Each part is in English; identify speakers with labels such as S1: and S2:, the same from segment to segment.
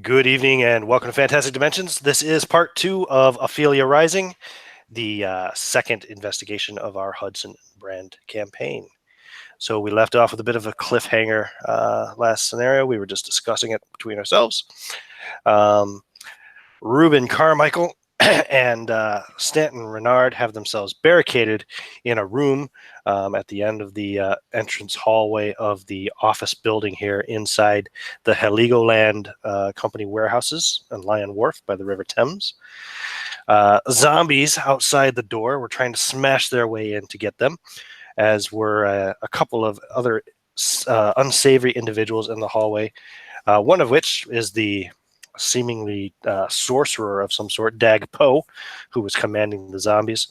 S1: Good evening and welcome to Fantastic Dimensions. This is part 2 of Ophelia Rising, the second investigation of our Hudson brand campaign. So we left off with a bit of a cliffhanger last scenario. We were just discussing it between ourselves. Reuben Carmichael and Stanton Renard have themselves barricaded in a room at the end of the entrance hallway of the office building here inside the Heligoland Company warehouses on Lion Wharf by the River Thames. Zombies outside the door were trying to smash their way in to get them, as were a couple of other unsavory individuals in the hallway, one of which is the seemingly sorcerer of some sort, Dag Poe, who was commanding the zombies,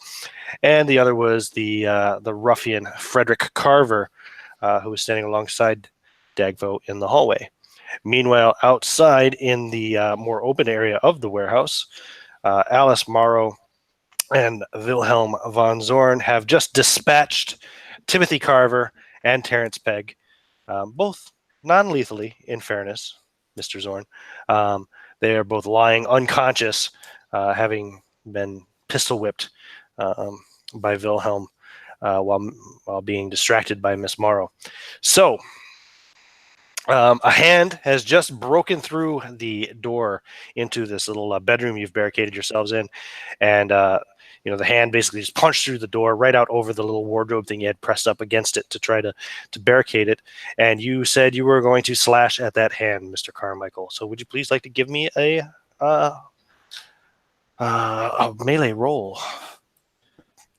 S1: and the other was the ruffian Frederick Carver, who was standing alongside Dag Poe in the hallway. Meanwhile, outside in the more open area of the warehouse, Alice Morrow and Wilhelm von Zorn have just dispatched Timothy Carver and Terrence Pegg, both non-lethally, in fairness, Mr. Zorn. They are both lying unconscious, having been pistol whipped by Wilhelm while being distracted by Miss Morrow. So, a hand has just broken through the door into this little bedroom you've barricaded yourselves in, and the hand basically just punched through the door right out over the little wardrobe thing you had pressed up against it to try to barricade it. And you said you were going to slash at that hand, Mr. Carmichael. So would you please like to give me a melee roll?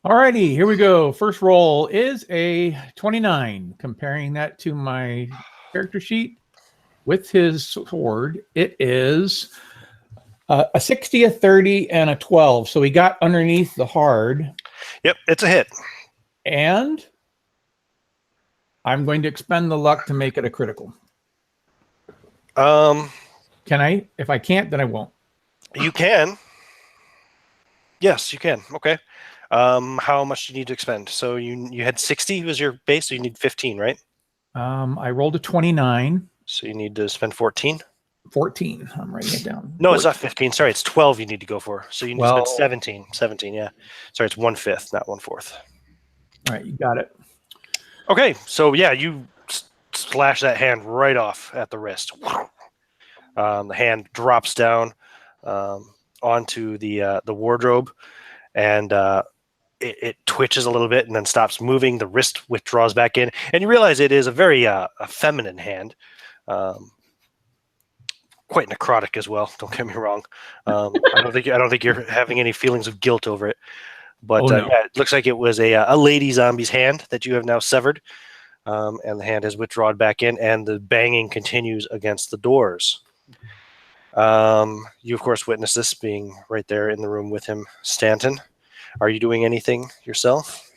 S2: Alrighty, here we go. First roll is a 29. Comparing that to my character sheet with his sword, it is a 60, a 30, and a 12. So he got underneath the hard.
S1: Yep, it's a hit.
S2: And I'm going to expend the luck to make it a critical. Can I? If I can't, then I won't.
S1: You can. Yes, you can. Okay. How much do you need to expend? So you had 60 was your base, so you need 15, right?
S2: I rolled a 29. So
S1: you need to spend 14?
S2: 14. I'm writing it down.
S1: No,
S2: 14.
S1: It's not 15. Sorry, it's 12 you need to go for. So you need to spend 17. 17, yeah. Sorry, it's 1/5, not 1/4.
S2: All right, you got it.
S1: Okay, so yeah, you slash that hand right off at the wrist. The hand drops down onto the wardrobe, and it twitches a little bit and then stops moving. The wrist withdraws back in, and you realize it is a very a feminine hand. Quite necrotic as well. Don't get me wrong. I don't think you're having any feelings of guilt over it. But no. Yeah, it looks like it was a lady zombie's hand that you have now severed, and the hand has withdrawn back in, and the banging continues against the doors. You of course witnessed this, being right there in the room with him, Stanton. Are you doing anything yourself?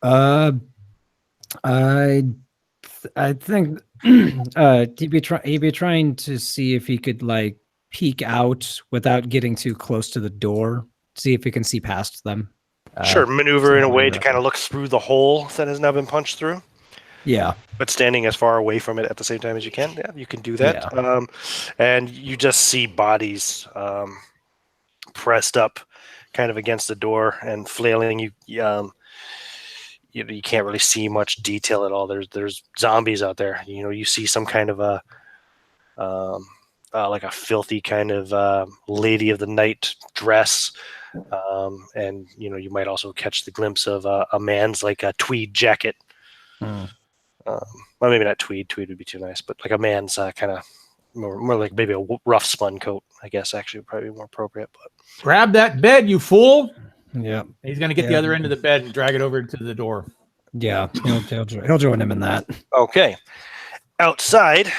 S3: I think he'd be trying to see if he could like peek out without getting too close to the door. See if he can see past them.
S1: Sure, maneuver in a way to kind of look through the hole that has now been punched through.
S3: Yeah,
S1: but standing as far away from it at the same time as you can. Yeah, you can do that. Yeah. And you just see bodies pressed up, kind of against the door and flailing. You can't really see much detail at all. There's zombies out there. You see some kind of a like a filthy kind of lady of the night dress, and you might also catch the glimpse of a man's like a tweed jacket. Well, maybe not tweed. Tweed would be too nice, but like a man's kind of more like maybe a rough spun coat, I guess. Actually, would probably be more appropriate. But
S2: grab that bed, you fool!
S3: Yeah,
S2: he's gonna get the other end of the bed and drag it over to the door.
S3: Yeah, he'll join him in that.
S1: Okay, outside,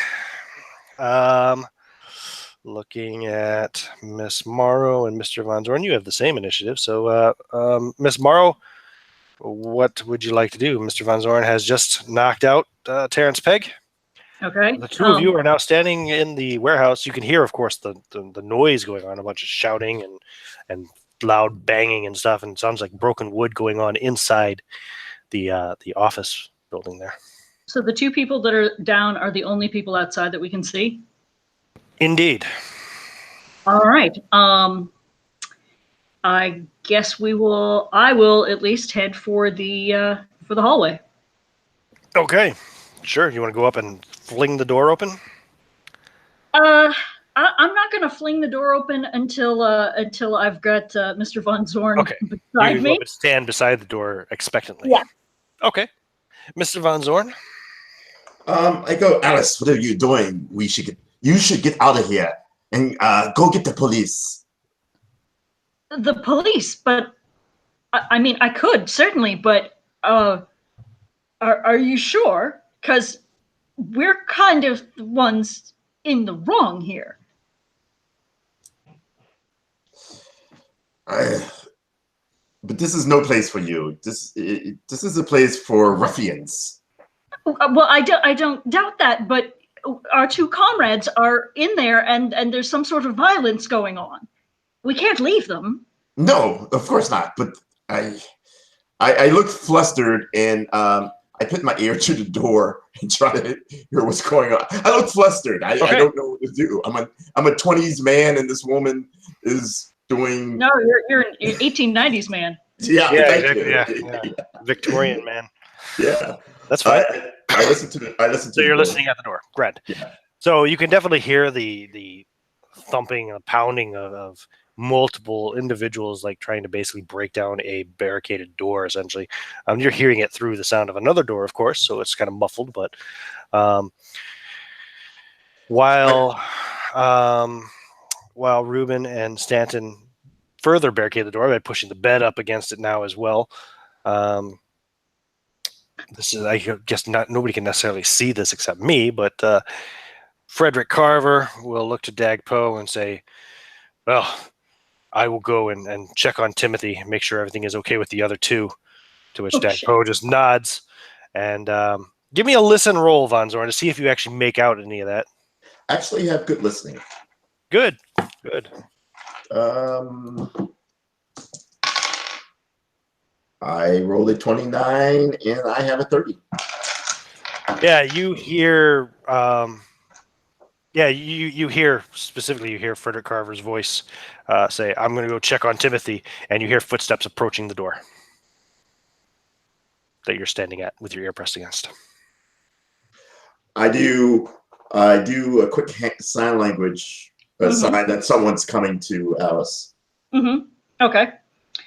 S1: looking at Miss Morrow and Mr. Von Zorn, you have the same initiative. So, Miss Morrow, what would you like to do? Mr. Von Zorn has just knocked out Terrence Pegg.
S4: Okay.
S1: The two of you are now standing in the warehouse. You can hear, of course, the noise going on, a bunch of shouting and loud banging and stuff, and it sounds like broken wood going on inside the office building there.
S4: So the two people that are down are the only people outside that we can see?
S1: Indeed.
S4: All right. I guess I will at least head for the hallway.
S1: Okay. Sure. You want to go up and fling the door open?
S4: I'm not going to fling the door open until I've got Mr. Von Zorn beside
S1: you
S4: me.
S1: Go up and stand beside the door expectantly.
S4: Yeah.
S1: Okay. Mr. Von Zorn?
S5: I go, Alice, what are you doing? You should get out of here and go get the police.
S4: The police, but I mean, I could certainly, but are you sure? Because we're kind of the ones in the wrong here.
S5: But this is no place for you. This is a place for ruffians.
S4: Well, I don't doubt that, but our two comrades are in there, and there's some sort of violence going on. We can't leave them.
S5: No, of course not. But I looked flustered, and I put my ear to the door and try to hear what's going on. I look flustered. I don't know what to do. I'm a 20s man, and this woman is doing.
S4: No, you're an 1890s man.
S5: Yeah,
S1: exactly. Yeah. Victorian man.
S5: Yeah,
S1: that's fine.
S5: I listen to.
S1: So you're listening at the door. Great.
S5: Yeah.
S1: So you can definitely hear the thumping and pounding of multiple individuals, like trying to basically break down a barricaded door. Essentially, you're hearing it through the sound of another door, of course. So it's kind of muffled. But while Ruben and Stanton further barricade the door by pushing the bed up against it now as well. This is, I guess, nobody can necessarily see this except me, but Frederick Carver will look to Dagpo and say, well, I will go and check on Timothy and make sure everything is okay with the other two, to which Dagpo just nods. And give me a listen roll, Von Zorn, to see if you actually make out any of that.
S5: Actually have good listening.
S1: Good.
S5: I rolled a 29 and I have a 30.
S1: Yeah, you hear. You hear specifically. You hear Frederick Carver's voice say, "I'm going to go check on Timothy," and you hear footsteps approaching the door that you're standing at with your ear pressed against.
S5: I do a quick sign language sign that someone's coming to Alice.
S4: Mm-hmm. Okay.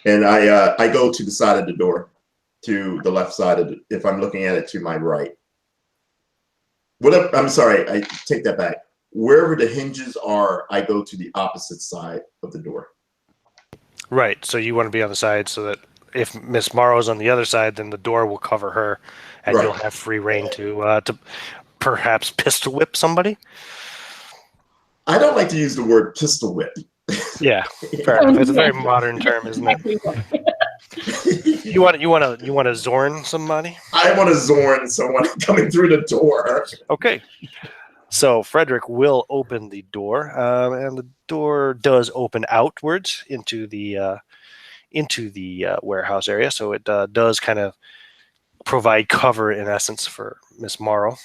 S5: And I go to the side of the door, to the left side of if I'm looking at it to my right. I'm sorry, I take that back. Wherever the hinges are, I go to the opposite side of the door.
S1: Right. So you want to be on the side so that if Miss Morrow's on the other side, then the door will cover her, and you'll have free reign to perhaps pistol whip somebody.
S5: I don't like to use the word pistol whip.
S1: Yeah, fair enough. It's a very modern term, isn't it? You want to Zorn somebody?
S5: I want to Zorn someone coming through the door.
S1: Okay. So Frederick will open the door, and the door does open outwards into the warehouse area. So it does kind of provide cover, in essence, for Miss Morrow.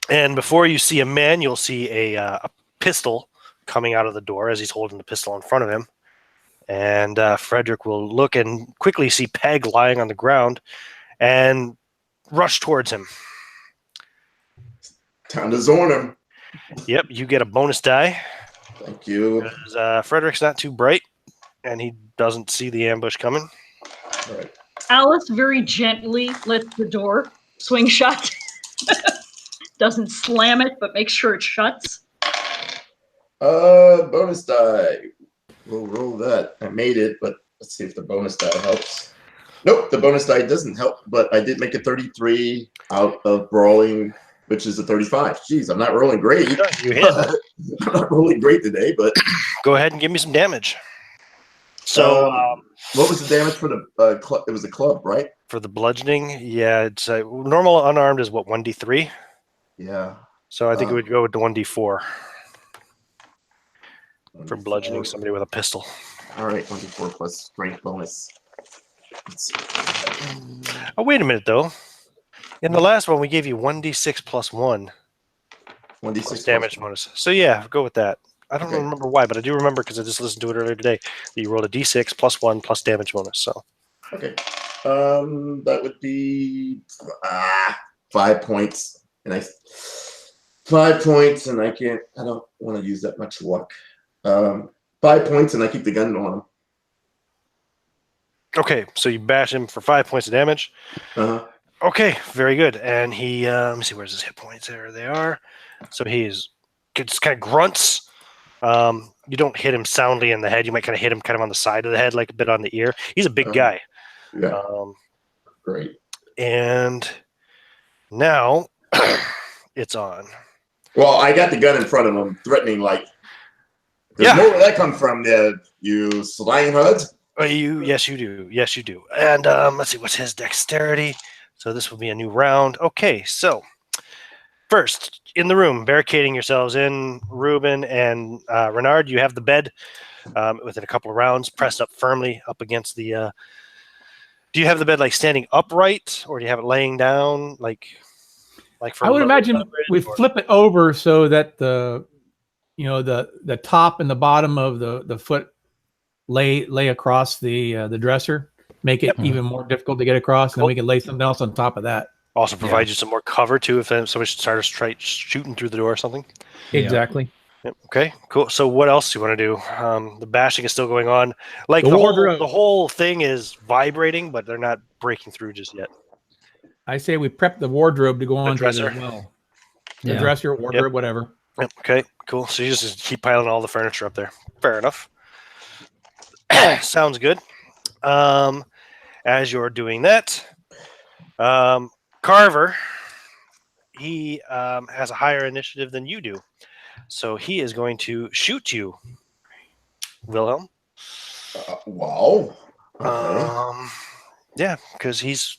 S1: And before you see a man, you'll see a pistol coming out of the door as he's holding the pistol in front of him. And Frederick will look and quickly see Peg lying on the ground and rush towards him.
S5: Time to Zorn him.
S1: Yep, you get a bonus die.
S5: Thank you.
S1: Because Frederick's not too bright, and he doesn't see the ambush coming.
S5: All right.
S4: Alice very gently lets the door swing shut. Doesn't slam it, but makes sure it shuts.
S5: Bonus die. We'll roll that. I made it, but let's see if the bonus die helps. Nope, the bonus die doesn't help, but I did make a 33 out of brawling, which is a 35. Jeez, I'm not rolling great.
S1: You hit.
S5: I'm not rolling great today, but
S1: go ahead and give me some damage. So,
S5: what was the damage for the club? It was a club, right?
S1: For the bludgeoning, yeah, it's normal unarmed is what, 1d3?
S5: Yeah.
S1: So I think it would go with the 1d4 for bludgeoning somebody with a pistol.
S5: All right, 1d4 plus strength bonus.
S1: Oh, wait a minute, though. In the last one, we gave you 1d6 plus 1.
S5: 1d6
S1: plus damage bonus. So yeah, go with that. I don't remember why, but I do remember because I just listened to it earlier today. That you rolled a d6 plus 1 plus damage bonus. So
S5: Okay. That would be 5 points, and 5 points, and I don't want to use that much luck. 5 points, and I keep the gun on him.
S1: okay, so you bash him for 5 points of damage. Okay, very good. And he, let me see, where's his hit points? There they are. So he's just kind of grunts. You don't hit him soundly in the head. You might kind of hit him kind of on the side of the head, like a bit on the ear. He's a big guy.
S5: Yeah. Great.
S1: And now it's on.
S5: Well, I got the gun in front of him, threatening, like, there's more where that come from, you slang hud.
S1: Yes, you do. Yes, you do. And let's see, what's his dexterity? So this will be a new round. Okay, so first, in the room, barricading yourselves in, Ruben and Renard, you have the bed within a couple of rounds, pressed up firmly up against the... do you have the bed like standing upright, or do you have it laying down? Like for
S2: I would imagine we flip it over so that the top and the bottom of the foot lay across the dresser, make it even more difficult to get across, and then we can lay something else on top of that.
S1: Also provide you some more cover too if somebody starts shooting through the door or something.
S2: Exactly.
S1: Yep. Okay, cool. So what else do you want to do? The bashing is still going on. Like
S2: The
S1: the whole thing is vibrating, but they're not breaking through just yet.
S2: I say we prep the wardrobe to go on to it
S1: dresser.
S2: as well. The dresser, wardrobe, whatever.
S1: Yep. Okay, cool. So you just keep piling all the furniture up there. Fair enough. Sounds good. As you're doing that, Carver, he has a higher initiative than you do. So he is going to shoot you, Wilhelm.
S5: Wow. Okay.
S1: Yeah, because he's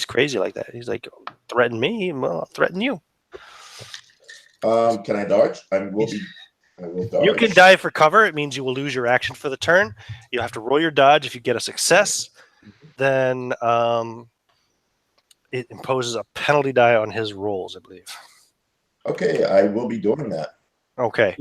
S1: crazy like that. He's like, threaten me, well, I'll threaten you.
S5: Can I dodge? I will dodge.
S1: You can dive for cover. It means you will lose your action for the turn. You'll have to roll your dodge. If you get a success, then it imposes a penalty die on his rolls, I believe.
S5: Okay, I will be doing that.
S1: Okay.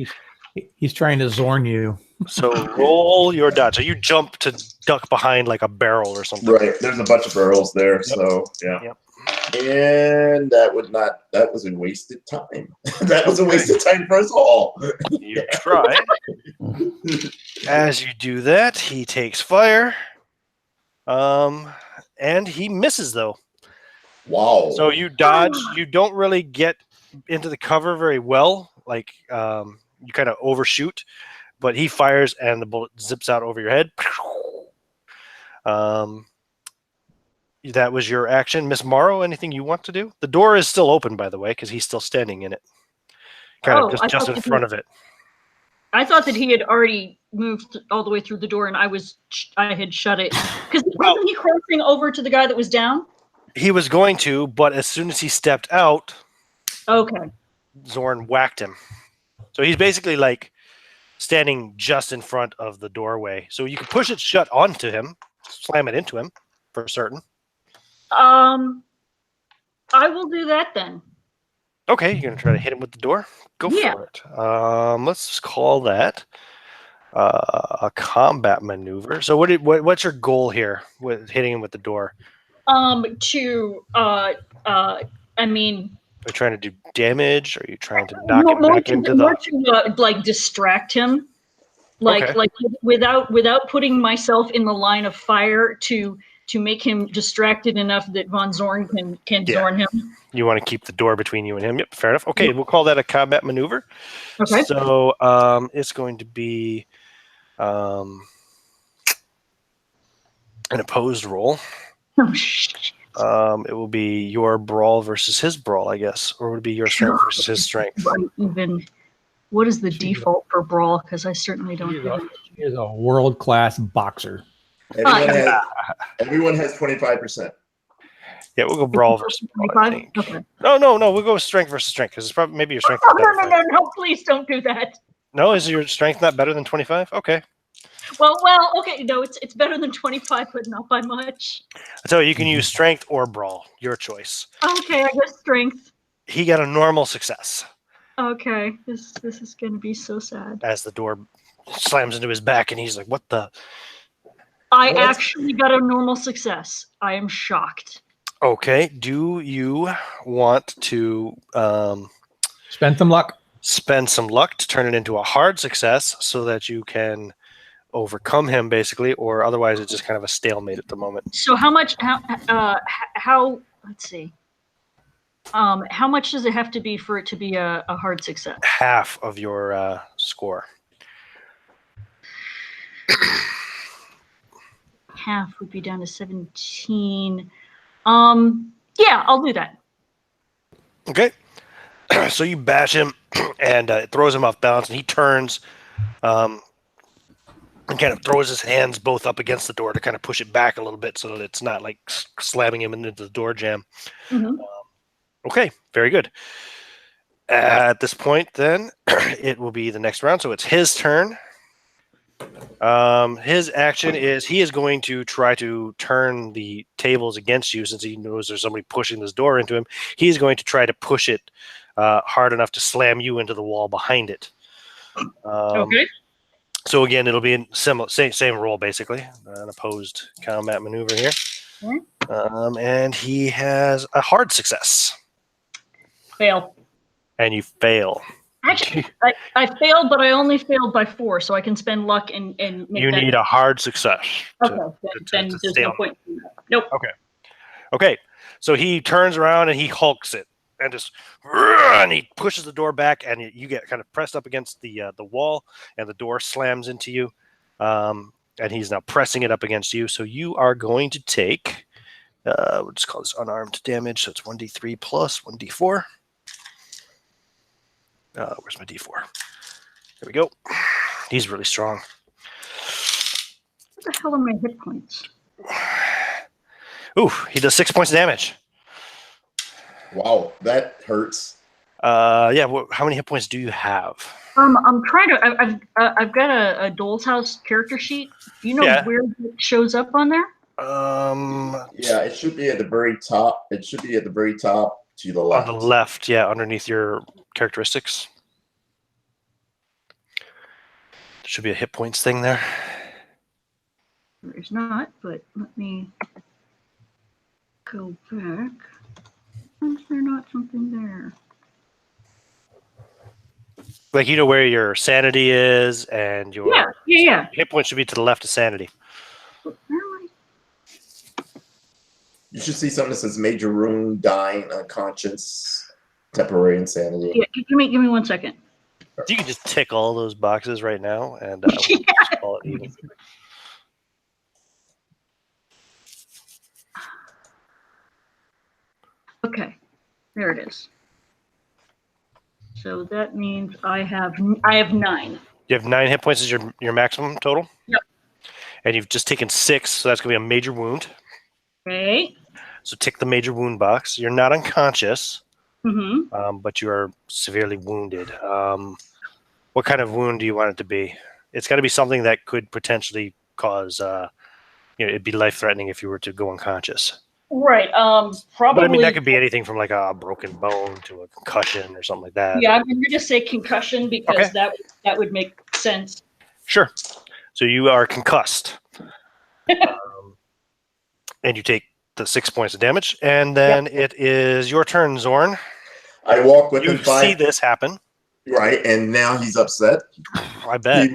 S2: He's trying to Zorn you.
S1: So roll your dodge. So you jump to duck behind like a barrel or something.
S5: Right. There's a bunch of barrels there, so yeah.
S1: Yep.
S5: And that was a wasted time. That was a wasted time for us all.
S1: You try. As you do that, he takes fire. And he misses though.
S5: Wow.
S1: So you dodge. You don't really get into the cover very well. Like you kind of overshoot, but he fires and the bullet zips out over your head. That was your action. Miss Morrow, anything you want to do? The door is still open, by the way, because he's still standing in it. Kind of just in front of it.
S4: I thought that he had already moved all the way through the door, and I had shut it. Because wasn't he crossing over to the guy that was down?
S1: He was going to, but as soon as he stepped out, Zorn whacked him. So he's basically like standing just in front of the doorway. So you can push it shut onto him, slam it into him for certain.
S4: I will do that then.
S1: Okay, you're gonna try to hit him with the door? Go for it. Let's just call that a combat maneuver. So what's your goal here with hitting him with the door?
S4: I mean,
S1: Are you trying to do damage? Or are you trying to knock him back into the...
S4: like distract him, like without putting myself in the line of fire to make him distracted enough that Von Zorn can Zorn him.
S1: You want to keep the door between you and him. Yep, fair enough. Okay, we'll call that a combat maneuver.
S4: Okay.
S1: So it's going to be an opposed roll.
S4: Oh, shit.
S1: It will be your brawl versus his brawl, I guess, or would it be your strength versus his strength?
S4: What is the default for brawl? Because I certainly don't.
S2: She is a world-class boxer.
S5: Everyone has 25%.
S1: Yeah, we'll go brawl versus brawl, I think.
S4: Okay.
S1: No, we'll go with strength versus strength because it's probably maybe your strength.
S4: No! Please don't do that.
S1: No, is your strength not better than 25? Okay.
S4: Well, okay. No, it's better than 25, but not by much.
S1: I tell you can use strength or brawl, your choice.
S4: Okay, I guess strength.
S1: He got a normal success.
S4: Okay, this is gonna be so sad.
S1: As the door slams into his back, and he's like, "What the?"
S4: I
S5: What?
S4: actually got a normal success. I am shocked.
S1: Okay. Do you want to
S2: Spend some luck.
S1: spend some luck to turn it into a hard success so that you can overcome him, basically, or otherwise it's just kind of a stalemate at the moment?
S4: So how much? How? Let's see. How much does it have to be for it to be a hard success?
S1: Half of your score.
S4: Half would be down to 17. Yeah, I'll do that.
S1: Okay. So you bash him, and it throws him off balance, and he turns and kind of throws his hands both up against the door to kind of push it back a little bit so that it's not like slamming him into the door jamb.
S4: Mhm.
S1: Okay, very good. At this point, then, it will be the next round, so it's his turn. His action is he is going to try to turn the tables against you since he knows there's somebody pushing this door into him. He's going to try to push it hard enough to slam you into the wall behind it.
S4: Okay.
S1: So again, it'll be in same role basically, an opposed combat maneuver here.
S4: Okay.
S1: And he has a hard success,
S4: Fail.
S1: and you fail.
S4: Actually, I failed, but I only failed by 4, so I can spend luck and make
S1: You
S4: that.
S1: need a hard success.
S4: Okay, then
S1: to
S4: there's
S1: stay
S4: no
S1: on.
S4: point. Nope.
S1: Okay, so he turns around and he hulks it, and just and he pushes the door back, and you get kind of pressed up against the wall, and the door slams into you, and he's now pressing it up against you. So you are going to take, we'll just call this unarmed damage. So it's 1d3 plus 1d4. Where's my d4? There we go. He's really strong.
S4: What the hell are my hit points?
S1: Ooh, he does 6 points of damage.
S5: Wow, that hurts.
S1: Yeah. How many hit points do you have?
S4: I'm trying to. I've got a Doll's House character sheet. Do you know
S1: Yeah.
S4: where it shows up on there?
S5: Yeah, it should be at the very top. It should be at the very top to the
S1: On
S5: left.
S1: the left, yeah, underneath your characteristics. There should be a hit points thing there.
S4: There's not, but let me go back. Is there not something there?
S1: Like, you know where your sanity is, and your
S4: Yeah.
S1: hit points should be to the left of sanity.
S4: Where am
S5: You should see something that says major wound, dying, unconscious, temporary insanity.
S4: Yeah, give me 1 second.
S1: You can just tick all those boxes right now, and we'll just call it even.
S4: Okay, there it is. So that means I have 9.
S1: You have 9 hit points as your maximum total.
S4: Yep.
S1: And you've just taken 6, so that's going to be a major wound.
S4: Okay.
S1: So tick the major wound box. You're not unconscious, but you are severely wounded. What kind of wound do you want it to be? It's got to be something that could potentially cause, it'd be life-threatening if you were to go unconscious.
S4: Right. Probably.
S1: But I mean, that could be anything from like a broken bone to a concussion or something like that.
S4: Yeah, I'm going to just say concussion because
S1: Okay.
S4: that would make sense.
S1: Sure. So you are concussed. And you take the 6 points of damage. And then it is your turn, Zorn.
S5: I walk within
S1: You
S5: 5.
S1: see this happen.
S5: Right, and now he's upset.
S1: I bet.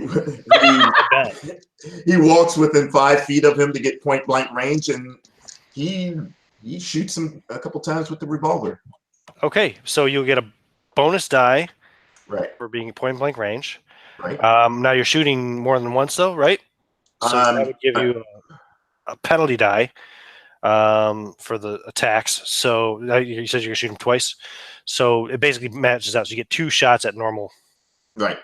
S1: I bet.
S5: He walks within 5 feet of him to get point blank range, and he shoots him a couple times with the revolver.
S1: Okay, so you'll get a bonus die
S5: Right,
S1: for being point blank range.
S5: right.
S1: Now you're shooting more than once, though, right? So that would give you a penalty die for the attacks. So you said you're going to shoot him twice. So it basically matches out. So you get 2 shots at normal.
S5: Right.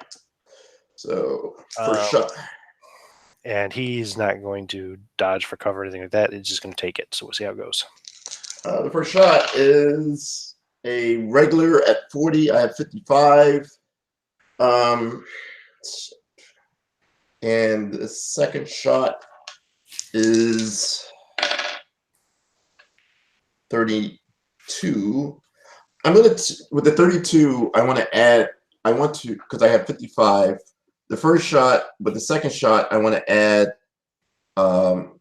S5: So first shot.
S1: And he's not going to dodge for cover or anything like that. It's just going to take it. So we'll see how it goes.
S5: The first shot is a regular at 40. I have 55. And the second shot is 32. I'm gonna with the 32. I want to add. I want to because I have 55. The first shot, but the second shot, I want to add. How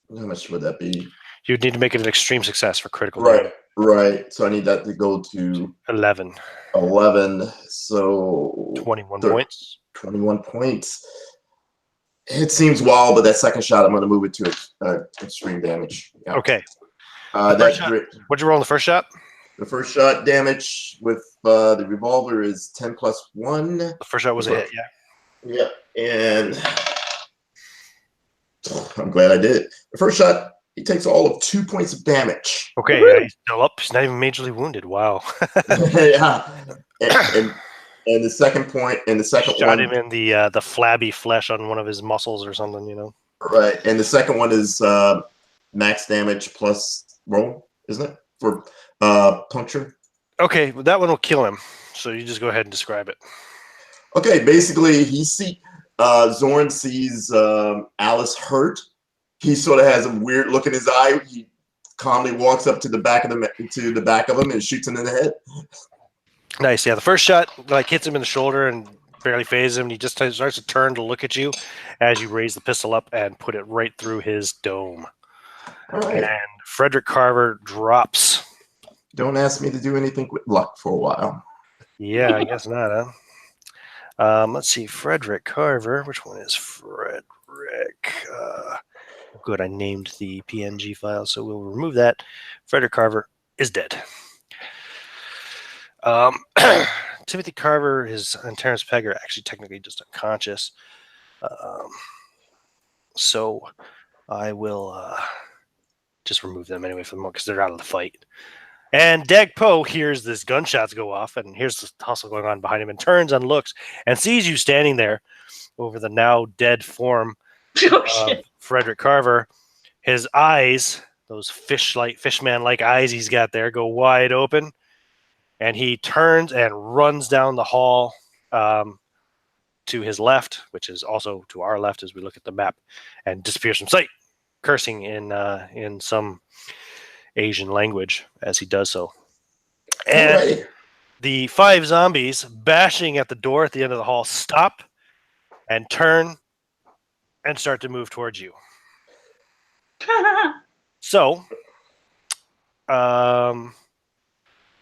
S5: much would that be?
S1: You'd need to make it an extreme success for critical
S5: Right,
S1: damage.
S5: right. So I need that to go to
S1: 11.
S5: 11. So
S1: 21 points.
S5: 21 points. It seems wild, but that second shot, I'm going to move it to extreme damage. Yeah.
S1: Okay.
S5: What'd
S1: you roll on the first shot?
S5: The first shot damage with the revolver is 10 plus 1.
S1: The first shot was a hit, yeah.
S5: Yeah, and I'm glad I did it. The first shot, he takes all of 2 points of damage.
S1: Okay, yeah, he's still up. He's not even majorly wounded. Wow.
S5: Yeah, and the second point, and the second
S1: Shot
S5: one,
S1: him in the flabby flesh on one of his muscles or something, you know.
S5: right, and the second one is max damage plus roll, isn't it, for puncture?
S1: Okay, well, that one will kill him. So you just go ahead and describe it.
S5: Okay, basically, Zorn sees Alice hurt. He sort of has a weird look in his eye. He calmly walks up to the back of him and shoots him in the head.
S1: Nice. Yeah, the first shot hits him in the shoulder and barely phases him. And he just starts to turn to look at you as you raise the pistol up and put it right through his dome.
S5: All right.
S1: And Frederick Carver drops.
S5: Don't ask me to do anything with luck for a while.
S1: Yeah, I guess not, huh? Let's see. Frederick Carver. Which one is Frederick? Good, I named the PNG file, so we'll remove that. Frederick Carver is dead. Timothy Carver and Terrence Pegg are actually technically just unconscious. So I will just remove them anyway for the moment because they're out of the fight. And Dag Po hears this gunshots go off and hears the hustle going on behind him and turns and looks and sees you standing there over the now dead form of Frederick Carver. His eyes, those fishman-like eyes he's got there, go wide open, and he turns and runs down the hall to his left, which is also to our left as we look at the map, and disappears from sight, cursing in some Asian language as he does so. And the 5 zombies bashing at the door at the end of the hall stop and turn and start to move towards you. So,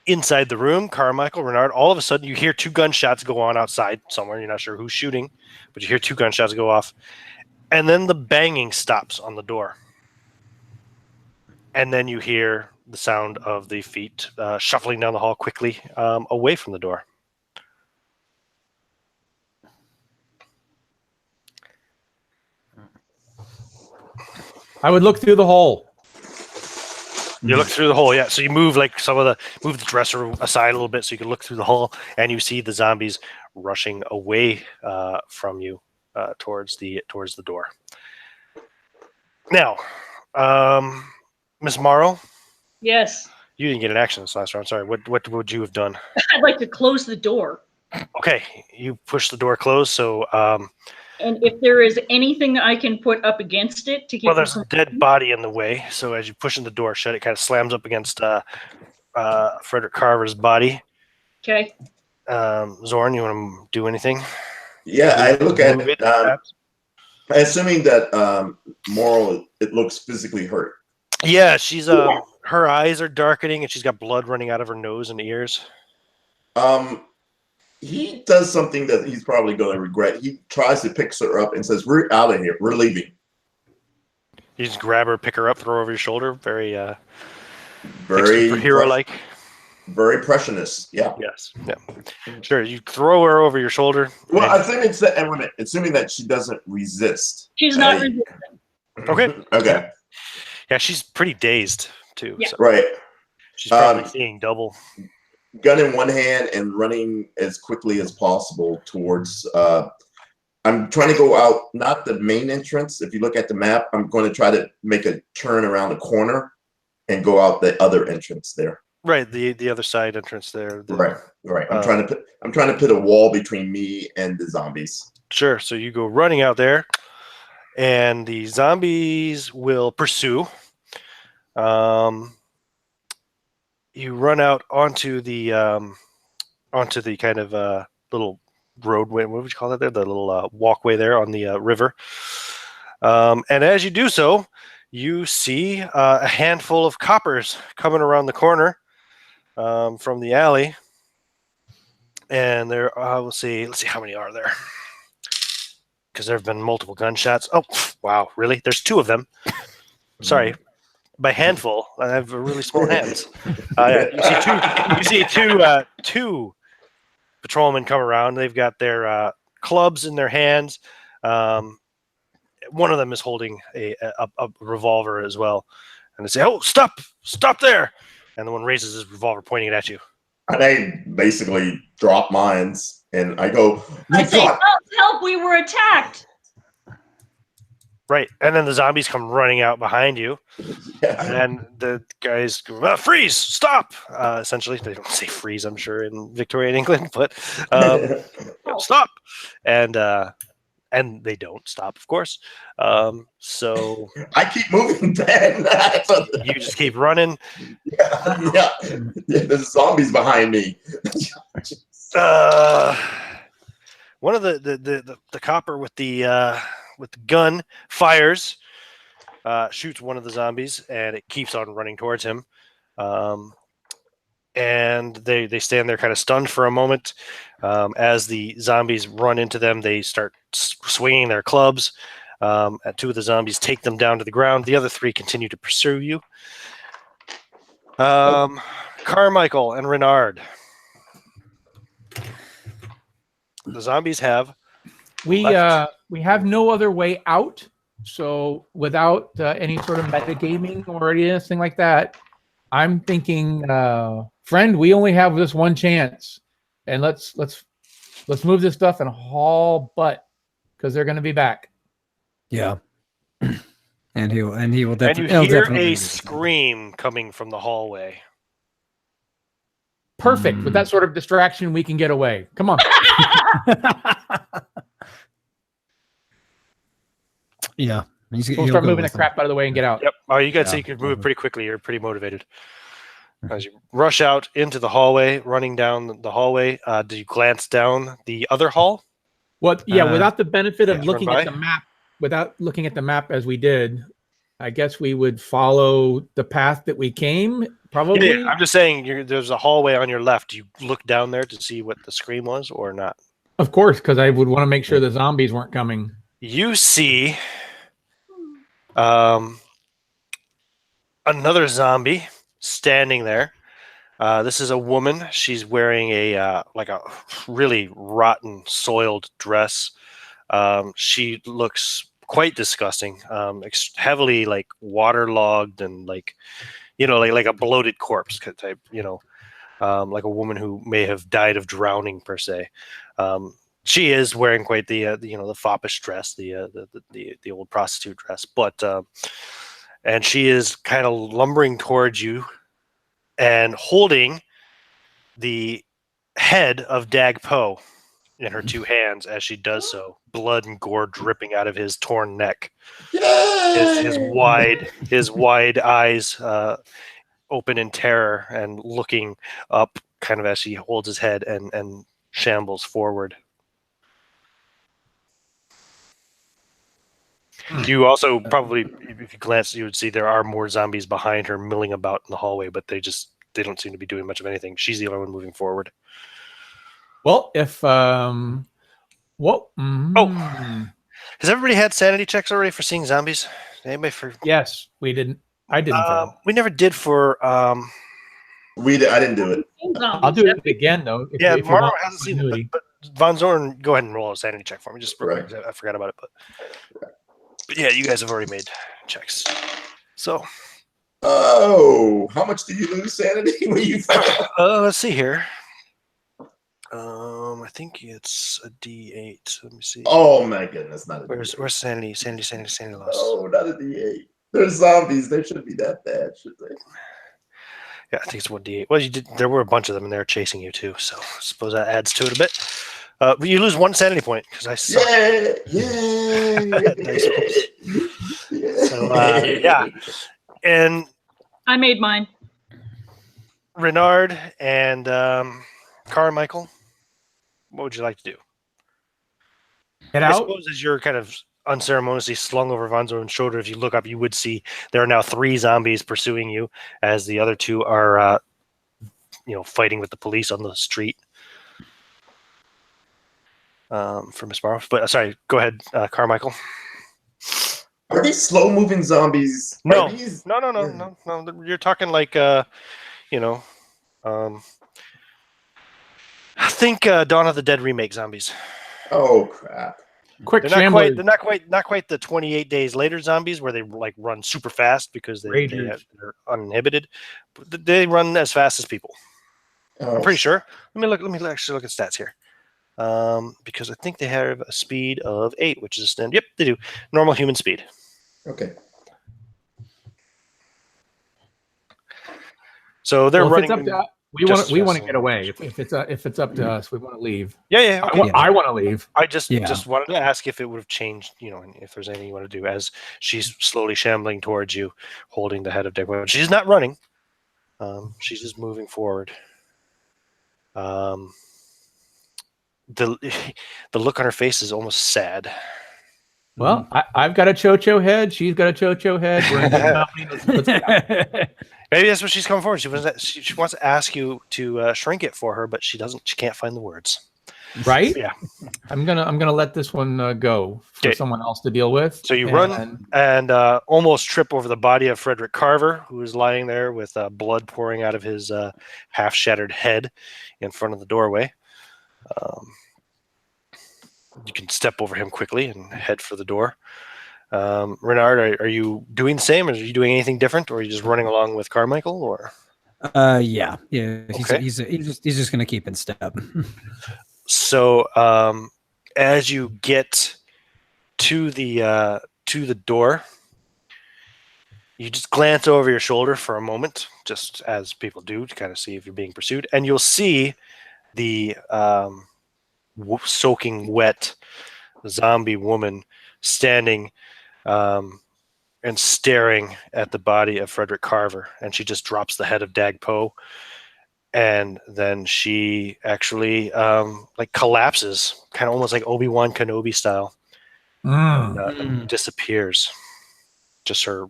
S1: inside the room, Carmichael, Renard, all of a sudden you hear 2 gunshots go on outside somewhere. You're not sure who's shooting, but you hear 2 gunshots go off. And then the banging stops on the door. And then you hear the sound of the feet shuffling down the hall quickly away from the door.
S2: I would look through the hole.
S1: You look through the hole, yeah. So you move move the dresser aside a little bit so you can look through the hole, and you see the zombies rushing away from you towards the door. Now, Miss Morrow.
S4: Yes.
S1: You didn't get an action this last round. Sorry. What would you have done?
S4: I'd like to close the door.
S1: Okay, you push the door closed. So,
S4: and if there is anything I can put up against it to keep.
S1: There's a dead body in the way. So as you push the door shut, it kind of slams up against Frederick Carver's body.
S4: Okay.
S1: Zorn, you want to do anything?
S5: Yeah, I look at it. Assuming that Moral, it looks physically hurt.
S1: Yeah, she's her eyes are darkening and she's got blood running out of her nose and ears.
S5: He does something that he's probably going to regret. He tries to pick her up and says, "We're out of here. We're leaving."
S1: You just grab her, pick her up, throw her over your shoulder. Very superhero-like.
S5: Very impressionist. Yeah.
S1: Yes. Yeah. Sure. You throw her over your shoulder.
S5: Well, I think it's assuming that she doesn't resist.
S4: She's not resisting.
S1: Okay.
S5: Okay.
S1: Yeah, she's pretty dazed too.
S4: Yeah.
S1: So
S5: Right.
S1: she's probably seeing double.
S5: Gun in one hand and running as quickly as possible towards. I'm trying to go out, not the main entrance. If you look at the map, I'm going to try to make a turn around the corner and go out the other entrance there.
S1: Right, the other side entrance there.
S5: Right. I'm trying to put a wall between me and the zombies.
S1: Sure. So you go running out there, and the zombies will pursue. you run out onto the kind of little roadway. What would you call that there? The little walkway there on the river. And as you do so, you see a handful of coppers coming around the corner from the alley. And there, let's see how many are there. Because there have been multiple gunshots. Oh, wow, really? There's 2 of them. Sorry, by handful. I have really small hands. You see two patrolmen come around. They've got their clubs in their hands. One of them is holding a revolver as well. And they say, "Oh, stop there!" And the one raises his revolver, pointing it at you.
S5: And I basically drop mines, and I go,
S4: I say, help, we were attacked.
S1: Right, and then the zombies come running out behind you, and the guys go, "Freeze! Stop!" Essentially, they don't say freeze, I'm sure, in Victorian England, but stop! And they don't stop, of course. So
S5: I keep moving, Ben.
S1: you just keep running.
S5: Yeah, there's zombies behind me.
S1: One of the copper with the gun fires, shoots one of the zombies, and it keeps on running towards him. And they stand there kind of stunned for a moment. As the zombies run into them, they start swinging their clubs. And 2 of the zombies take them down to the ground. The other 3 continue to pursue you. Carmichael and Renard. The zombies have
S2: We have no other way out. So without any sort of metagaming or anything like that, I'm thinking, friend, we only have this one chance, and let's move this stuff and haul butt because they're going to be back.
S3: Yeah. And he will definitely.
S1: And you hear a scream coming from the hallway.
S2: Perfect. With that sort of distraction, we can get away. Come on.
S3: Yeah.
S2: We'll start moving the crap out of the way and get out.
S1: Yep. Oh, you guys say you could move pretty quickly. You're pretty motivated. As you rush out into the hallway, running down the hallway, do you glance down the other hall?
S2: Well, yeah, without the benefit of
S1: yeah,
S2: looking at the map, without looking at the map as we did, I guess we would follow the path that we came, probably.
S1: Yeah, I'm just saying there's a hallway on your left. Do you look down there to see what the scream was or not?
S2: Of course, because I would want to make sure the zombies weren't coming.
S1: You see another zombie standing there. This is a woman. She's wearing a really rotten, soiled dress. She looks quite disgusting. Heavily like waterlogged and like a bloated corpse type. Like a woman who may have died of drowning per se. She is wearing quite the foppish dress, the old prostitute dress, but and she is kind of lumbering towards you and holding the head of Dag Po in her 2 hands as she does so, blood and gore dripping out of his torn neck. His wide eyes open in terror and looking up kind of as she holds his head and shambles forward. You also probably, if you glance, you would see there are more zombies behind her milling about in the hallway, but they don't seem to be doing much of anything. She's the only one moving forward.
S2: Well, if has
S1: everybody had sanity checks already for seeing zombies? Anybody for?
S2: Yes, we didn't. I didn't.
S1: We never did for.
S5: I didn't do it.
S2: I'll do it again though.
S1: If Marlo hasn't seen it, but Von Zorn, go ahead and roll a sanity check for me. Just right. I forgot about it, but yeah, you guys have already made checks. So.
S5: Oh, how much did you lose sanity when you?
S1: Let's see here. I think it's a D8. Let me see.
S5: Oh my goodness, not a
S1: where's sanity? Sanity loss.
S5: Oh, not a D8. They're zombies. They shouldn't be that bad, should they?
S1: Yeah, I think it's 1D8. Well, there were a bunch of them, and they're chasing you too. So I suppose that adds to it a bit. But you lose 1 sanity point because I suck.
S5: Yeah.
S1: So yeah, and
S4: I made mine.
S1: Renard and Carmichael, what would you like to do?
S2: Get
S1: I
S2: out.
S1: suppose as you're kind of unceremoniously slung over Von Zorn's shoulder, if you look up, you would see there are now 3 zombies pursuing you, as the other 2 are, fighting with the police on the street. For Miss Morrow, but sorry, go ahead, Carmichael.
S5: Are these slow-moving zombies?
S1: No,
S5: Are these...
S1: no. You're talking like, I think Dawn of the Dead remake zombies.
S5: Oh crap!
S2: Quick
S1: They're
S2: shamblers.
S1: not quite the 28 days later zombies where they like run super fast because they're uninhibited. But they run as fast as people.
S5: Oh,
S1: I'm pretty sure. Let me actually look at stats here. Because I think they have a speed of 8, which is a stand. Yep, they do. Normal human speed.
S5: Okay.
S1: So they're running.
S2: We want to get away. If it's up to us, we want to leave.
S1: Yeah. Okay.
S2: I want to leave.
S1: I just wanted to ask if it would have changed, and if there's anything you want to do as she's slowly shambling towards you, holding the head of Dick. She's not running. She's just moving forward. The look on her face is almost sad.
S2: Well, I've got a Chocho head. She's got a Chocho head. We're in good company. Let's go.
S1: Maybe that's what she's coming for. She wants to ask you to shrink it for her, but she doesn't. She can't find the words.
S2: Right?
S1: Yeah.
S2: I'm gonna let this one go for someone else to deal with.
S1: So you run and almost trip over the body of Frederick Carver, who is lying there with blood pouring out of his half-shattered head in front of the doorway. You can step over him quickly and head for the door. Renard, are you doing the same? Or are you doing anything different, or are you just running along with Carmichael? Or
S3: yeah. He's just gonna keep in step.
S1: So as you get to the door, you just glance over your shoulder for a moment, just as people do, to kind of see if you're being pursued, and you'll see the soaking wet zombie woman standing and staring at the body of Frederick Carver, and she just drops the head of Dag Poe, and then she actually collapses, kind of almost like Obi-Wan Kenobi style, and disappears. Just her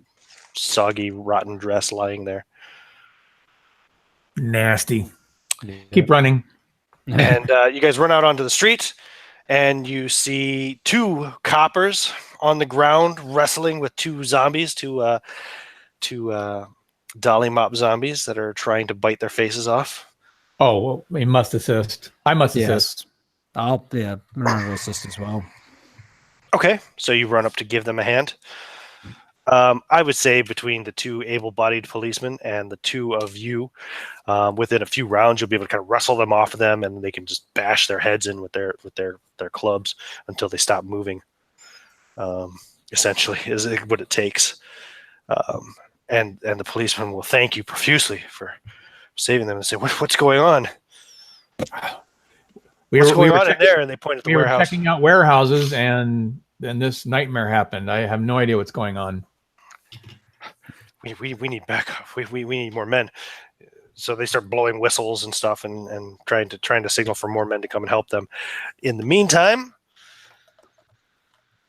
S1: soggy, rotten dress lying there.
S2: Nasty. Yeah. Keep running.
S1: And you guys run out onto the street, and you see 2 coppers on the ground wrestling with 2 zombies, two dolly mop zombies that are trying to bite their faces off.
S2: Oh, well, we must assist. I must assist.
S3: I'll assist as well.
S1: Okay, so you run up to give them a hand. I would say between the 2 able-bodied policemen and the 2 of you, within a few rounds, you'll be able to kind of wrestle them off of them, and they can just bash their heads in with their clubs until they stop moving. Essentially, is what it takes. And the policeman will thank you profusely for saving them and say, "What's going on? What's going on in there?" And they point at the warehouse.
S2: We were checking out warehouses, and then this nightmare happened. I have no idea what's going on.
S1: We need backup. We need more men. So they start blowing whistles and stuff, and trying to signal for more men to come and help them. In the meantime,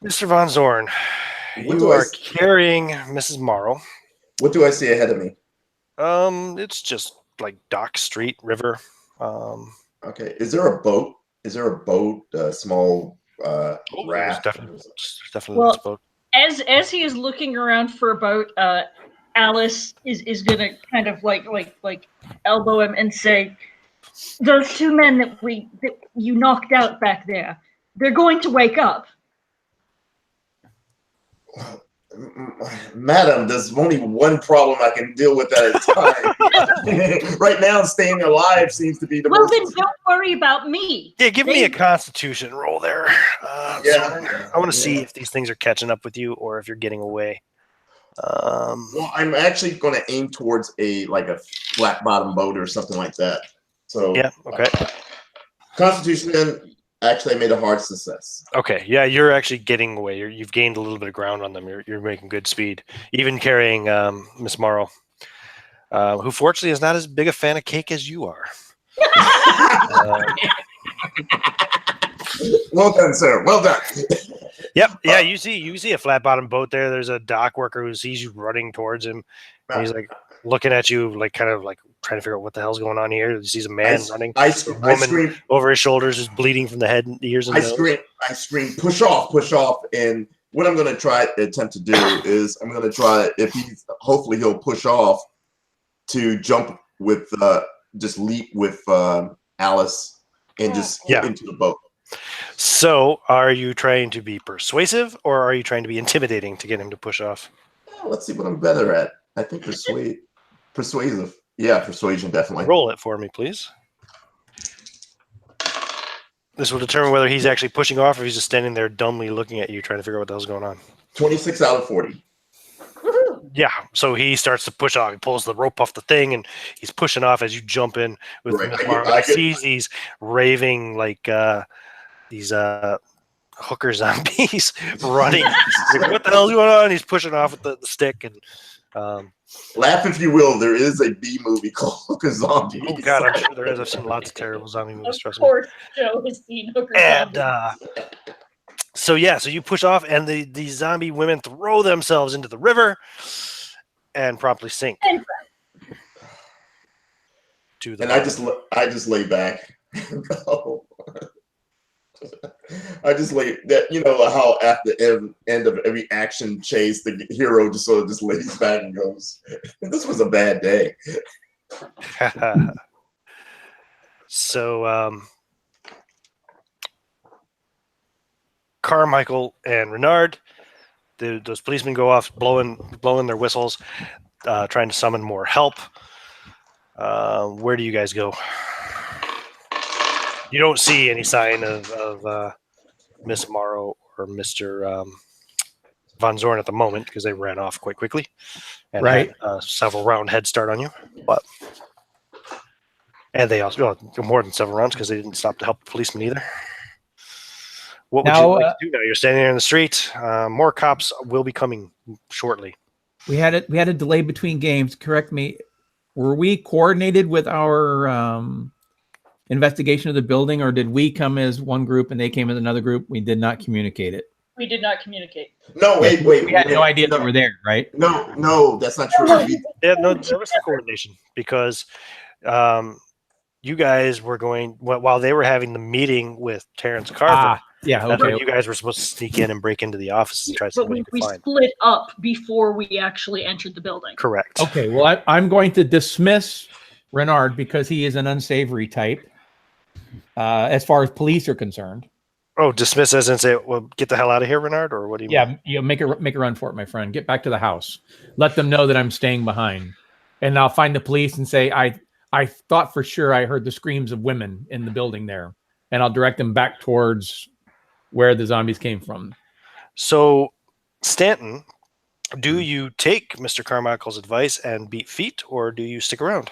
S1: Mr. Von Zorn, you are carrying Mrs. Morrow.
S5: What do I see ahead of me?
S1: It's just like dock, street, river.
S5: Okay. Is there a boat? Small raft?
S1: Definitely a boat.
S4: As he is looking around for a boat, Alice is gonna kind of like elbow him and say, "Those 2 men that you knocked out back there, they're going to wake up."
S5: Madam, there's only one problem I can deal with at a time. Right now, staying alive seems to be the most...
S4: Well, then don't worry about me.
S1: Yeah, give me a Constitution roll there. I want to see if these things are catching up with you or if you're getting away.
S5: Well, I'm actually going to aim towards a flat bottom boat or something like that. So
S1: yeah, okay.
S5: Constitution, actually, I made a hard success.
S1: Okay, yeah, you're actually getting away. You've gained a little bit of ground on them. You're making good speed, even carrying Miss Morrow. who fortunately is not as big a fan of cake as you are.
S5: Well done, sir. Well done.
S1: Yep. Yeah. You see a flat bottom boat there. There's a dock worker who sees you running towards him, and he's like looking at you, like kind of like trying to figure out what the hell's going on here. He sees a man running.
S5: I
S1: A woman
S5: scream.
S1: over his shoulders is bleeding from the head, ears, and nose.
S5: I scream. Push off. And what I'm going to attempt to do is I'm going to try, if hopefully he'll push off to jump with, just leap with Alice and just get into the boat.
S1: So, are you trying to be persuasive or are you trying to be intimidating to get him to push off?
S5: Let's see what I'm better at. I think persuasive. Yeah, persuasion, definitely.
S1: Roll it for me, please. This will determine whether he's actually pushing off or he's just standing there dumbly looking at you, trying to figure out what the hell's going on.
S5: 26 out of 40.
S1: Yeah, so he starts to push off. He pulls the rope off the thing, and he's pushing off as you jump in with Miss Marvel. He sees these raving, like, these hooker zombies running. He's like, what the hell's going on? He's pushing off with the stick. And
S5: laugh if you will. There is a B movie called Hooker Zombies.
S1: Oh, God, I'm sure there is. I've seen lots of terrible zombie movies.
S4: Of course, Joe has seen Hooker Zombies.
S1: So you push off, and the zombie women throw themselves into the river and promptly sink.
S5: And I just lay back. I just lay that, you know how at the end of every action chase, the hero just sort of just lays back and goes, "This was a bad day."
S1: So Carmichael and Renard, those policemen go off blowing their whistles, trying to summon more help. Where do you guys go? You don't see any sign of Miss Morrow or Mr. Von Zorn at the moment because they ran off quite quickly and had several round head start on you. And they also more than several rounds because they didn't stop to help the policemen either. What would you like to do now? You're standing there in the street. More cops will be coming shortly.
S2: We had a delay between games. Correct me. Were we coordinated with our investigation of the building, or did we come as one group and they came as another group? We did not communicate it.
S4: We did not communicate.
S5: No, wait.
S2: We had no idea they were there, right?
S5: No, that's not true.
S1: Yeah, no, there was no coordination because you guys were going while they were having the meeting with Terrence Carver. That's when you guys were supposed to sneak in and break into the offices and try to see what you could find.
S4: We split up before we actually entered the building.
S1: Correct.
S2: Okay, well, I'm going to dismiss Renard because he is an unsavory type as far as police are concerned.
S1: Oh, dismiss as in say, well, get the hell out of here, Renard, or what do you mean?
S2: Yeah, make a run for it, my friend. Get back to the house. Let them know that I'm staying behind. And I'll find the police and say, I thought for sure I heard the screams of women in the building there. And I'll direct them back towards where the zombies came from.
S1: So, Stanton, do you take Mr. Carmichael's advice and beat feet, or do you stick around?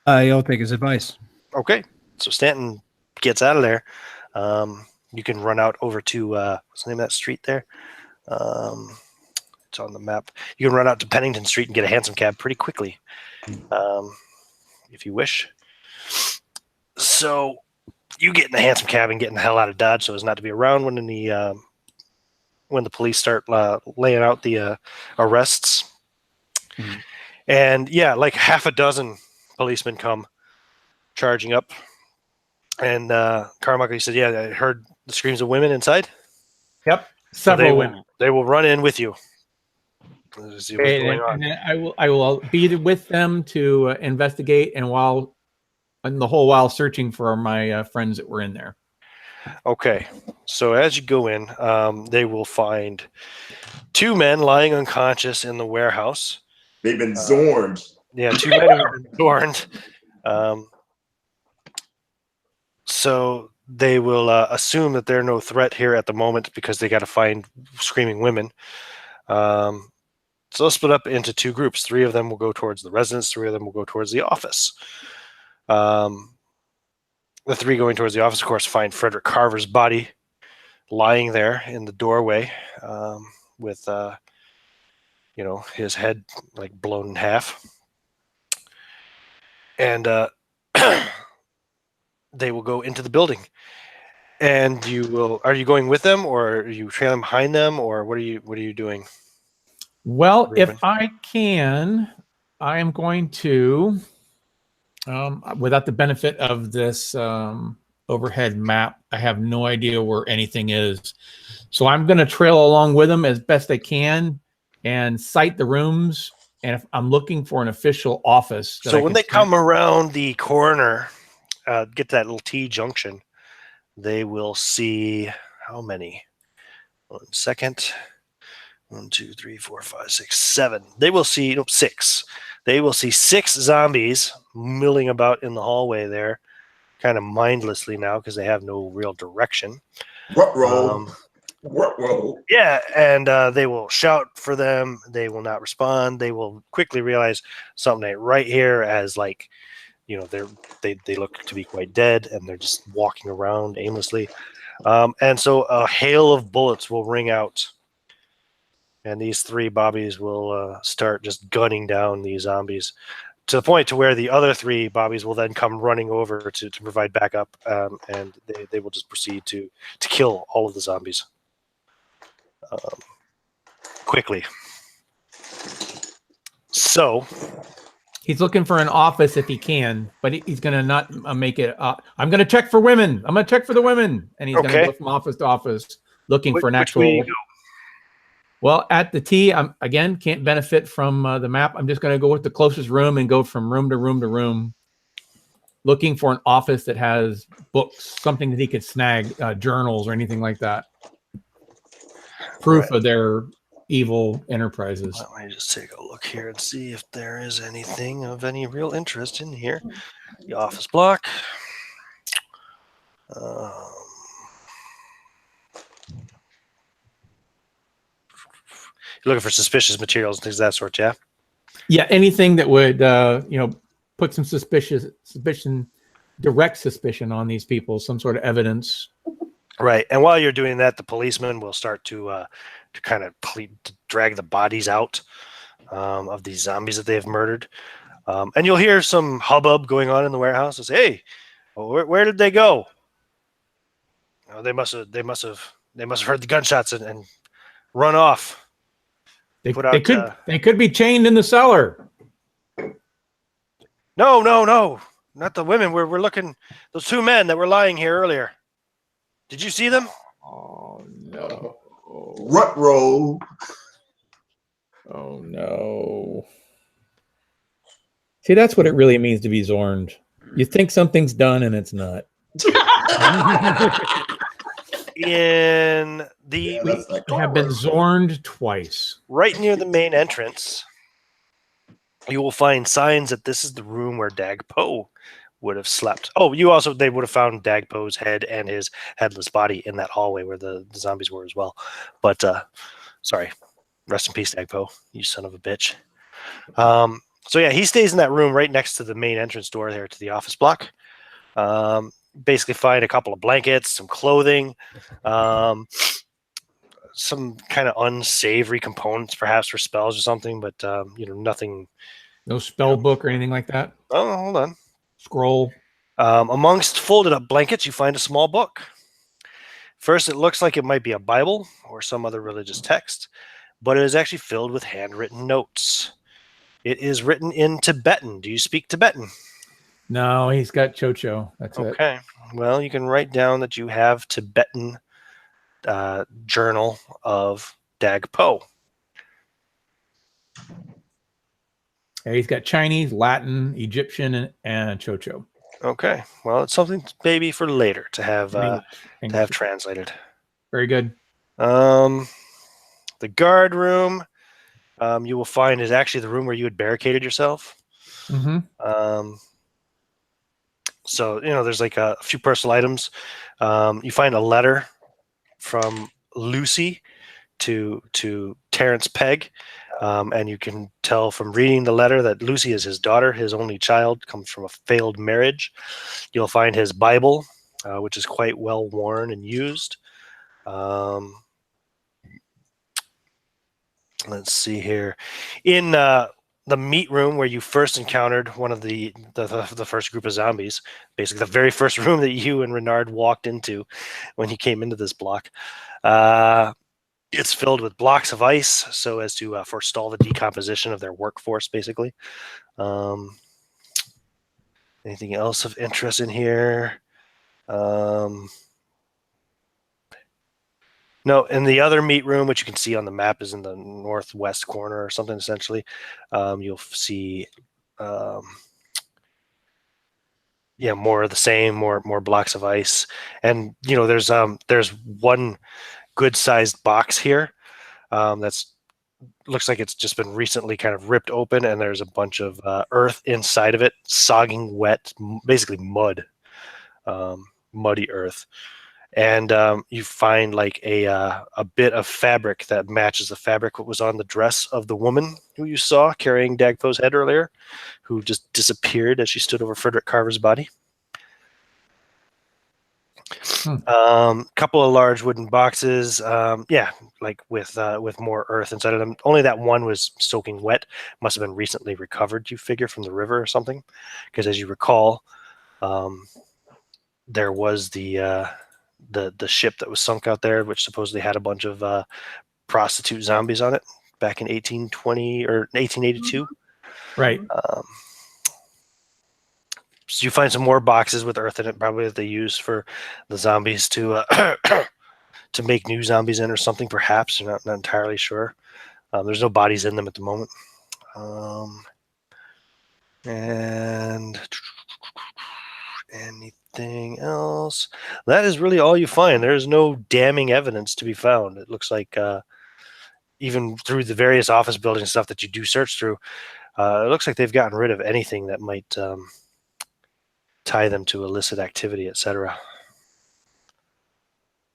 S3: I'll take his advice.
S1: Okay. So Stanton gets out of there. You can run out over to, what's the name of that street there? It's on the map. You can run out to Pennington Street and get a hansom cab pretty quickly, if you wish. So you get in the hansom cab and getting the hell out of Dodge so as not to be around when the police start laying out the arrests. Mm-hmm. And yeah, like half a dozen policemen come charging up. And Carmichael, he said, yeah, I heard the screams of women inside.
S2: Yep. Several women.
S1: They will run in with you. See what's going on.
S2: And then I will be with them to investigate and the whole while searching for my friends that were in there.
S1: Okay. So as you go in, they will find two men lying unconscious in the warehouse.
S5: They've been zorned.
S1: Yeah, two men who have been zorned. So they will assume that they're no threat here at the moment because they got to find screaming women. So they'll split up into two groups. Three of them will go towards the residence. Three of them will go towards the office. The three going towards the office, of course, find Frederick Carver's body lying there in the doorway with, his head like blown in half. and they will go into the building. And you will. Are you going with them, or are you trailing behind them, or what are you doing?
S2: Well,
S1: Ruben?
S2: if I can, I am going to, without the benefit of this overhead map, I have no idea where anything is. So I'm going to trail along with them as best I can and sight the rooms. And if I'm looking for an official office,
S1: So when they come around the corner, get to that little T junction, they will see how many? 1 second. 1, 2, 3, 4, 5, 6, 7. They will see 6. They will see 6 zombies milling about in the hallway there, kind of mindlessly now because they have no real direction.
S5: What roll? What roll?
S1: Yeah, and they will shout for them. They will not respond. They will quickly realize something ain't right here, as like, they look to be quite dead, and they're just walking around aimlessly. And so a hail of bullets will ring out. And these 3 bobbies will start just gunning down these zombies to the point to where the other 3 bobbies will then come running over to provide backup, and they will just proceed to kill all of the zombies quickly. So
S2: he's looking for an office if he can, but he's going to not make it. I'm going to check for women. I'm going to check for the women, and he's going to go from office to office looking for an actual.
S1: Which way you go?
S2: Well, at the T, I'm again can't benefit from the map. I'm just going to go with the closest room and go from room to room to room, looking for an office that has books, something that he could snag, journals or anything like that. Proof of their evil enterprises.
S1: Let me just take a look here and see if there is anything of any real interest in here. The office block. You're looking for suspicious materials and things of that sort, yeah?
S2: Yeah, anything that would, put some direct suspicion on these people, some sort of evidence.
S1: Right, and while you're doing that, the policemen will start to kind of drag the bodies out of these zombies that they have murdered, and you'll hear some hubbub going on in the warehouse. They'll say, "Hey, where did they go? Oh, they must have heard the gunshots and run off."
S2: They could be chained in the cellar.
S1: No, not the women. We're looking. Those 2 men that were lying here earlier. Did you see them?
S2: Oh no!
S5: What roll?
S2: Oh no! See, that's what it really means to be Zorned. You think something's done and it's not.
S1: In the
S2: We have been Zorned twice.
S1: Right near the main entrance, you will find signs that this is the room where Dag Po would have slept. Oh, they would have found Dag Po's head and his headless body in that hallway where the zombies were as well. But sorry, rest in peace, Dag Po, you son of a bitch. So yeah, he stays in that room right next to the main entrance door there to the office block. Basically find a couple of blankets, some clothing, some kind of unsavory components, perhaps for spells or something, but nothing.
S2: No spell book or anything like that.
S1: Oh, hold on.
S2: Scroll.
S1: Amongst folded up blankets, you find a small book. First, it looks like it might be a Bible or some other religious text, but it is actually filled with handwritten notes. It is written in Tibetan. Do you speak Tibetan?
S2: No, he's got Chocho. That's it.
S1: Okay. Well, you can write down that you have Tibetan journal of Dag Po.
S2: Yeah, he's got Chinese, Latin, Egyptian, and Chocho.
S1: Okay. Well, it's something maybe for later to have translated.
S2: Very good.
S1: The guard room you will find is actually the room where you had barricaded yourself.
S2: Mm-hmm.
S1: So, there's like a few personal items. You find a letter from Lucy to Terrence Pegg, and you can tell from reading the letter that Lucy is his daughter. His only child comes from a failed marriage. You'll find his Bible, which is quite well worn and used. Let's see here. In the meat room where you first encountered one of the first group of zombies, basically the very first room that you and Renard walked into when you came into this block. It's filled with blocks of ice so as to forestall the decomposition of their workforce, basically. Anything else of interest in here? No, in the other meat room, which you can see on the map, is in the northwest corner or something. Essentially, you'll see, more of the same, more blocks of ice, and there's one good-sized box here that's looks like it's just been recently kind of ripped open, and there's a bunch of earth inside of it, sogging wet, basically mud, muddy earth. And you find like a bit of fabric that matches the fabric that was on the dress of the woman who you saw carrying Dagpo's head earlier, who just disappeared as she stood over Frederick Carver's body. Couple of large wooden boxes, like with more earth inside of them. Only that one was soaking wet. Must have been recently recovered, you figure, from the river or something, because as you recall, there was the ship that was sunk out there, which supposedly had a bunch of prostitute zombies on it back in 1820 or 1882.
S2: Right.
S1: So you find some more boxes with earth in it, probably that they use for the zombies to to make new zombies in or something, perhaps. You're not entirely sure. There's no bodies in them at the moment. And anything else? That is really all you find. There's no damning evidence to be found. It looks like even through the various office building stuff that you do search through, it looks like they've gotten rid of anything that might tie them to illicit activity, etc.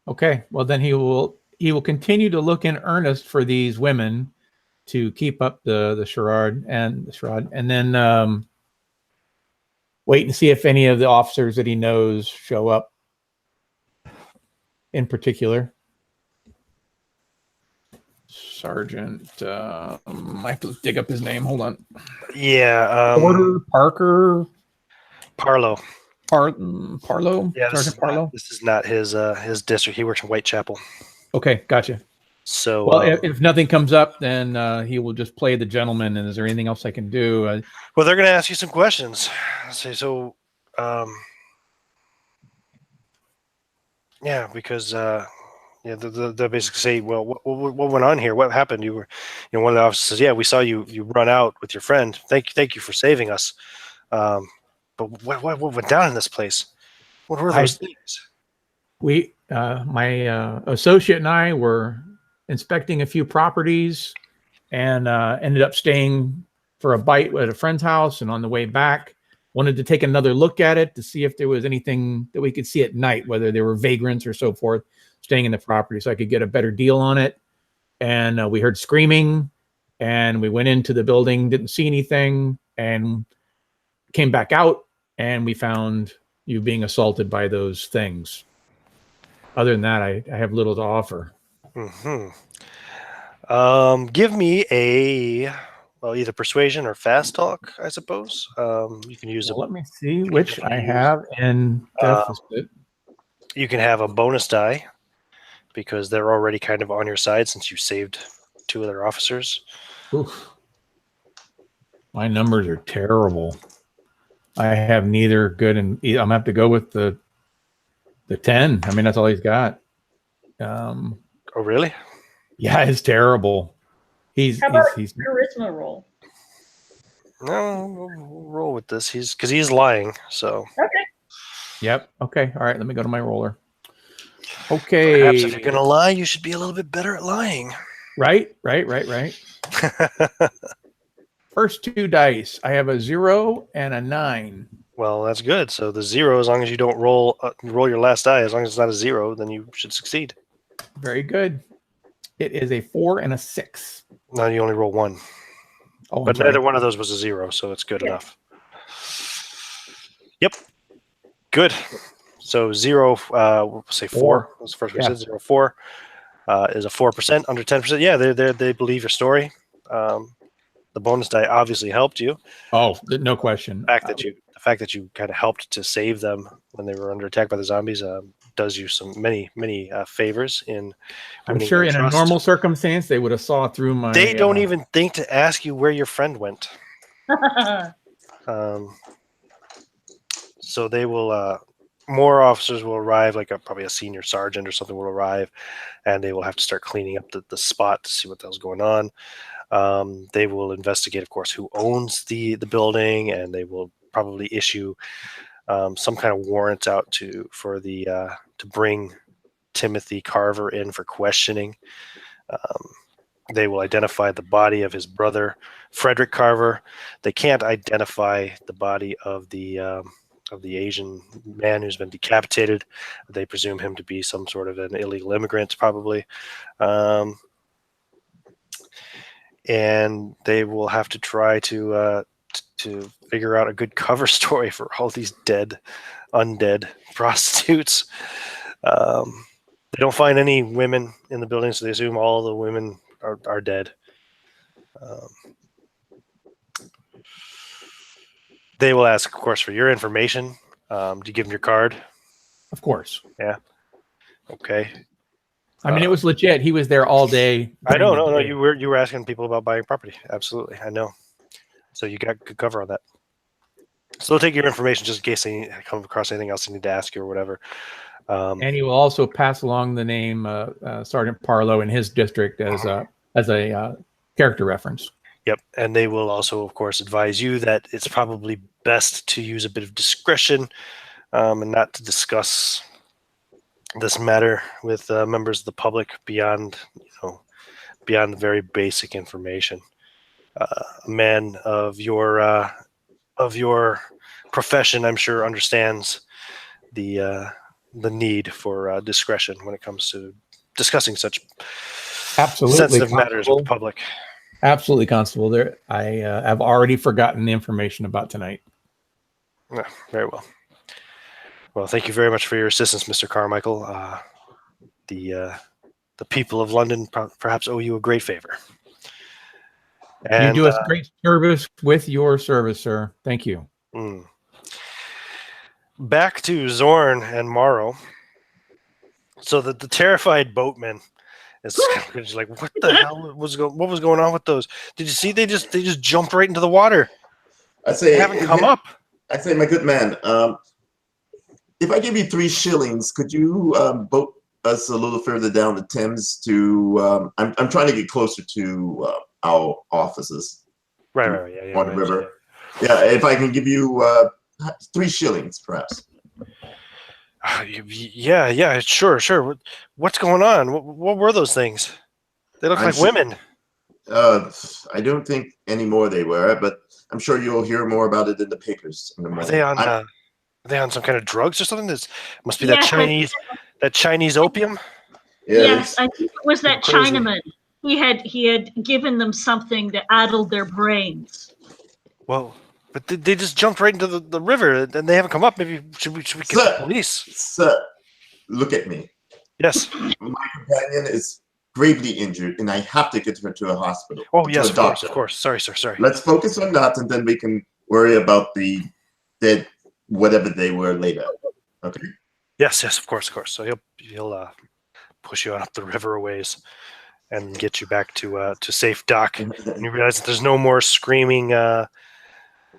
S2: Okay. Well, then he will continue to look in earnest for these women to keep up the charade, and then wait and see if any of the officers that he knows show up in particular. Sergeant, I have to dig up his name. Hold on.
S1: Yeah.
S2: Porter, Parker,
S1: Parlow.
S2: Parlow?
S1: Yeah,
S2: Sergeant Parlow?
S1: This is not his district. He works in Whitechapel.
S2: Okay, gotcha.
S1: So,
S2: well, if nothing comes up, then he will just play the gentleman. And is there anything else I can do?
S1: Well, they're going to ask you some questions. So, because they'll basically say, well, what went on here? What happened? You were, one of the officers says, yeah, we saw you run out with your friend. Thank you for saving us. But what went down in this place? What were those things?
S2: My associate and I were inspecting a few properties and ended up staying for a bite at a friend's house. And on the way back, wanted to take another look at it to see if there was anything that we could see at night, whether there were vagrants or so forth, staying in the property, so I could get a better deal on it. And we heard screaming, and we went into the building, didn't see anything, and came back out, and we found you being assaulted by those things. Other than that, I have little to offer.
S1: Give me either persuasion or fast talk, I suppose. You can use
S2: let me see which I have in deficit.
S1: You can have a bonus die because they're already kind of on your side since you saved two of their officers.
S2: Oof. My numbers are terrible. I have neither good and I'm gonna have to go with the 10. I mean, that's all he's got.
S1: Oh, really?
S2: Yeah, it's terrible.
S4: How about charisma roll?
S1: No, we'll roll with this. He's lying. So.
S4: Okay.
S2: Yep. Okay. All right. Let me go to my roller. Okay.
S1: Perhaps if you're gonna lie, you should be a little bit better at lying.
S2: Right. First two dice. I have a 0 and a 9.
S1: Well, that's good. So the 0, as long as you don't roll your last die, as long as it's not a 0, then you should succeed.
S2: Very good. It is a 4 and a 6.
S1: No, you only roll 1.
S2: Oh,
S1: but neither one of those was a 0, so it's good enough. Yep. Good. So 0, we'll say 4. That's the first one. 0, 4 is a 4%, under 10%. Yeah, they believe your story. The bonus die obviously helped you.
S2: Oh, no question.
S1: The fact that you kind of helped to save them when they were under attack by the zombies does you many favors in.
S2: I'm sure in a normal circumstance they would have saw through my.
S1: They don't even think to ask you where your friend went. So they will. More officers will arrive, like probably a senior sergeant or something will arrive, and they will have to start cleaning up the spot to see what the hell's going on. They will investigate, of course, who owns the building, and they will probably issue some kind of warrants out to bring Timothy Carver in for questioning. They will identify the body of his brother, Frederick Carver. They can't identify the body of the Asian man who's been decapitated. They presume him to be some sort of an illegal immigrant, probably. And they will have to try to figure out a good cover story for all these undead prostitutes. They don't find any women in the building, so they assume all the women are dead. They will ask, of course, for your information. Do you give them your card?
S2: Of course.
S1: Yeah. Okay.
S2: I mean, it was legit. He was there all day.
S1: I know. No. You were asking people about buying property. Absolutely. I know. So you got good cover on that. So they'll take your information just in case they come across anything else they need to ask you or whatever.
S2: And he will also pass along the name Sergeant Parlow in his district as a character reference.
S1: Yep. And they will also, of course, advise you that it's probably best to use a bit of discretion and not to discuss this matter with members of the public beyond the very basic information. A man of your profession, I'm sure, understands the need for discretion when it comes to discussing such sensitive matters with the public.
S2: Absolutely, Constable. I have already forgotten the information about tonight.
S1: Yeah, very well. Well, thank you very much for your assistance, Mr. Carmichael. The people of London perhaps owe you a great favor. And,
S2: you do us great service with your service, sir. Thank you.
S1: Back to Zorn and Morrow. So the terrified boatman is just like, what the hell was going on with those? Did you see? They just jumped right into the water.
S5: I say,
S1: they haven't come up.
S5: I say, my good man, if I give you 3 shillings, could you boat us a little further down the Thames to? I'm trying to get closer to our offices.
S1: Right. Yeah.
S5: On the river. Yeah, if I can give you 3 shillings, perhaps.
S1: Yeah, sure. What's going on? What were those things? They look like women.
S5: I don't think anymore they were, but I'm sure you'll hear more about it in the papers in the morning.
S1: Are they on some kind of drugs or something? This must be that Chinese opium.
S4: Yes, I think it was that Chinaman. He had given them something that addled their brains.
S1: Well, but they just jumped right into the river and they haven't come up. Maybe should we get the police?
S5: Sir, look at me.
S1: Yes.
S5: My companion is gravely injured and I have to get her to a hospital.
S1: Oh, yes, of course. Sorry, sir. Sorry.
S5: Let's focus on that and then we can worry about the dead, whatever they were later. Okay?
S1: Yes, of course. So he'll push you on up the river a ways and get you back to safe dock. And you realize that there's no more screaming,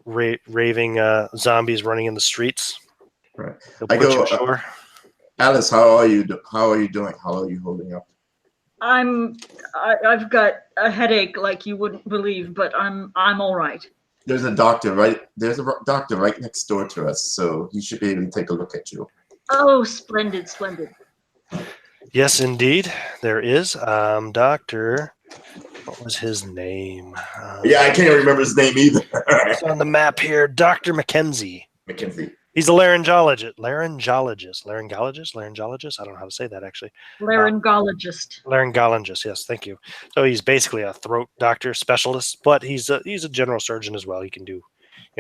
S1: raving zombies running in the streets.
S5: Right.
S1: I go ashore.
S5: Alice, how are you doing? How are you holding up?
S4: I've got a headache like you wouldn't believe, but I'm all right.
S5: There's a doctor right next door to us, so he should be able to take a look at you.
S4: Oh, splendid.
S1: Yes, indeed, there is. Doctor, what was his name?
S5: Yeah, I can't remember his name either.
S1: It's on the map here. Dr. Mackenzie. He's a laryngologist. I don't know how to say that, actually. Laryngologist, yes, thank you. So he's basically a throat doctor specialist, but he's a general surgeon as well. He can do,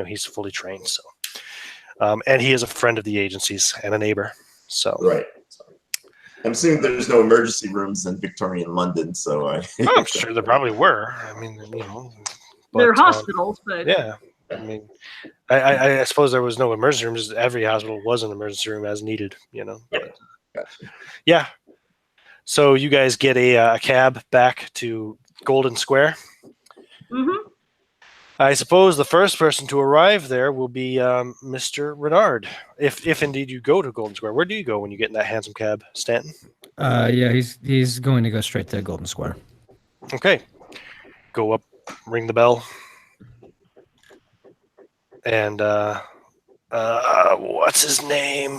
S1: he's fully trained. So, and he is a friend of the agency's and a neighbor. So
S5: right. I'm assuming there's no emergency rooms in Victorian London, so I'm
S1: sure there probably were. I mean,
S4: They're
S1: But,
S4: hospitals, but
S1: yeah, I mean, I suppose there was no emergency room. Just every hospital was an emergency room as needed, you know. But,
S5: Gotcha.
S1: yeah. So you guys get a cab back to Golden Square.
S4: mhm.
S1: I suppose the first person to arrive there will be Mr. Renard, if indeed you go to Golden Square. Where do you go when you get in that handsome cab, Stanton?
S3: Yeah, he's going to go straight to Golden Square.
S1: Okay. Go up, ring the bell, and what's his name?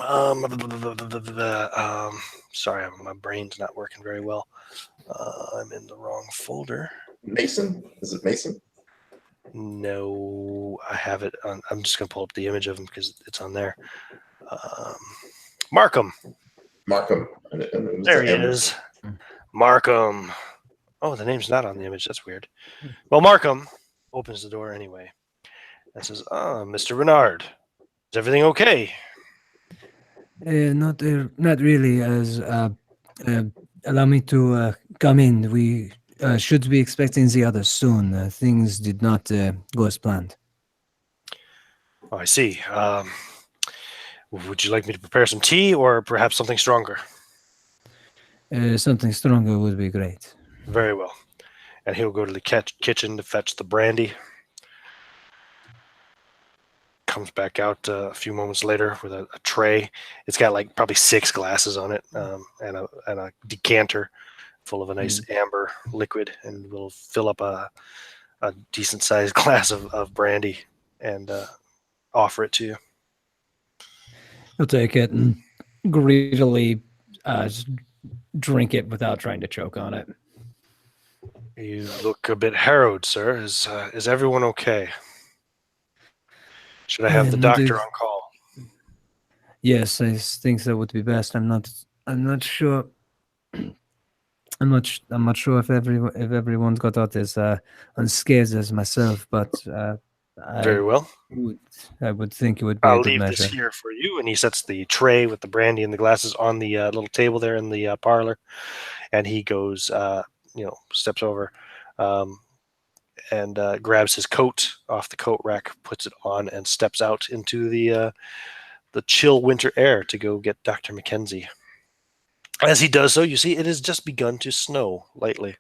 S1: Sorry, my brain's not working very well. I'm in the wrong folder.
S5: Mason? Is it Mason?
S1: No, I have it on. I'm just gonna pull up the image of him because it's on there. Markham.
S5: Markham.
S1: There he is. Markham. Oh, the name's not on the image. That's weird. Well, Markham opens the door anyway and says, Mr. Renard, is everything okay?
S3: Not really. As allow me to come in. We should be expecting the others soon. Things did not go as planned.
S1: Oh, I see. Would you like me to prepare some tea or perhaps something stronger?
S3: Something stronger would be great.
S1: Very well. And he'll go to the kitchen to fetch the brandy. Comes back out a few moments later with a tray. It's got like probably 6 glasses on it, and a decanter full of a nice amber liquid, and we'll fill up a decent sized glass of brandy and offer it to you.
S3: He'll take it and greedily drink it without trying to choke on it.
S1: You look a bit harrowed, sir. Is everyone okay? Should I have the doctor on call?
S3: Yes, I think that would be best. I'm not sure. I'm not sure if everyone got out as unscathed as myself, but
S1: Very well.
S3: I would think it would be
S1: I'll
S3: a good
S1: leave
S3: measure.
S1: this here for you. And he sets the tray with the brandy and the glasses on the little table there in the parlor. And he goes, steps over and grabs his coat off the coat rack, puts it on, and steps out into the chill winter air to go get Dr. Mackenzie. As he does so, you see it has just begun to snow lightly.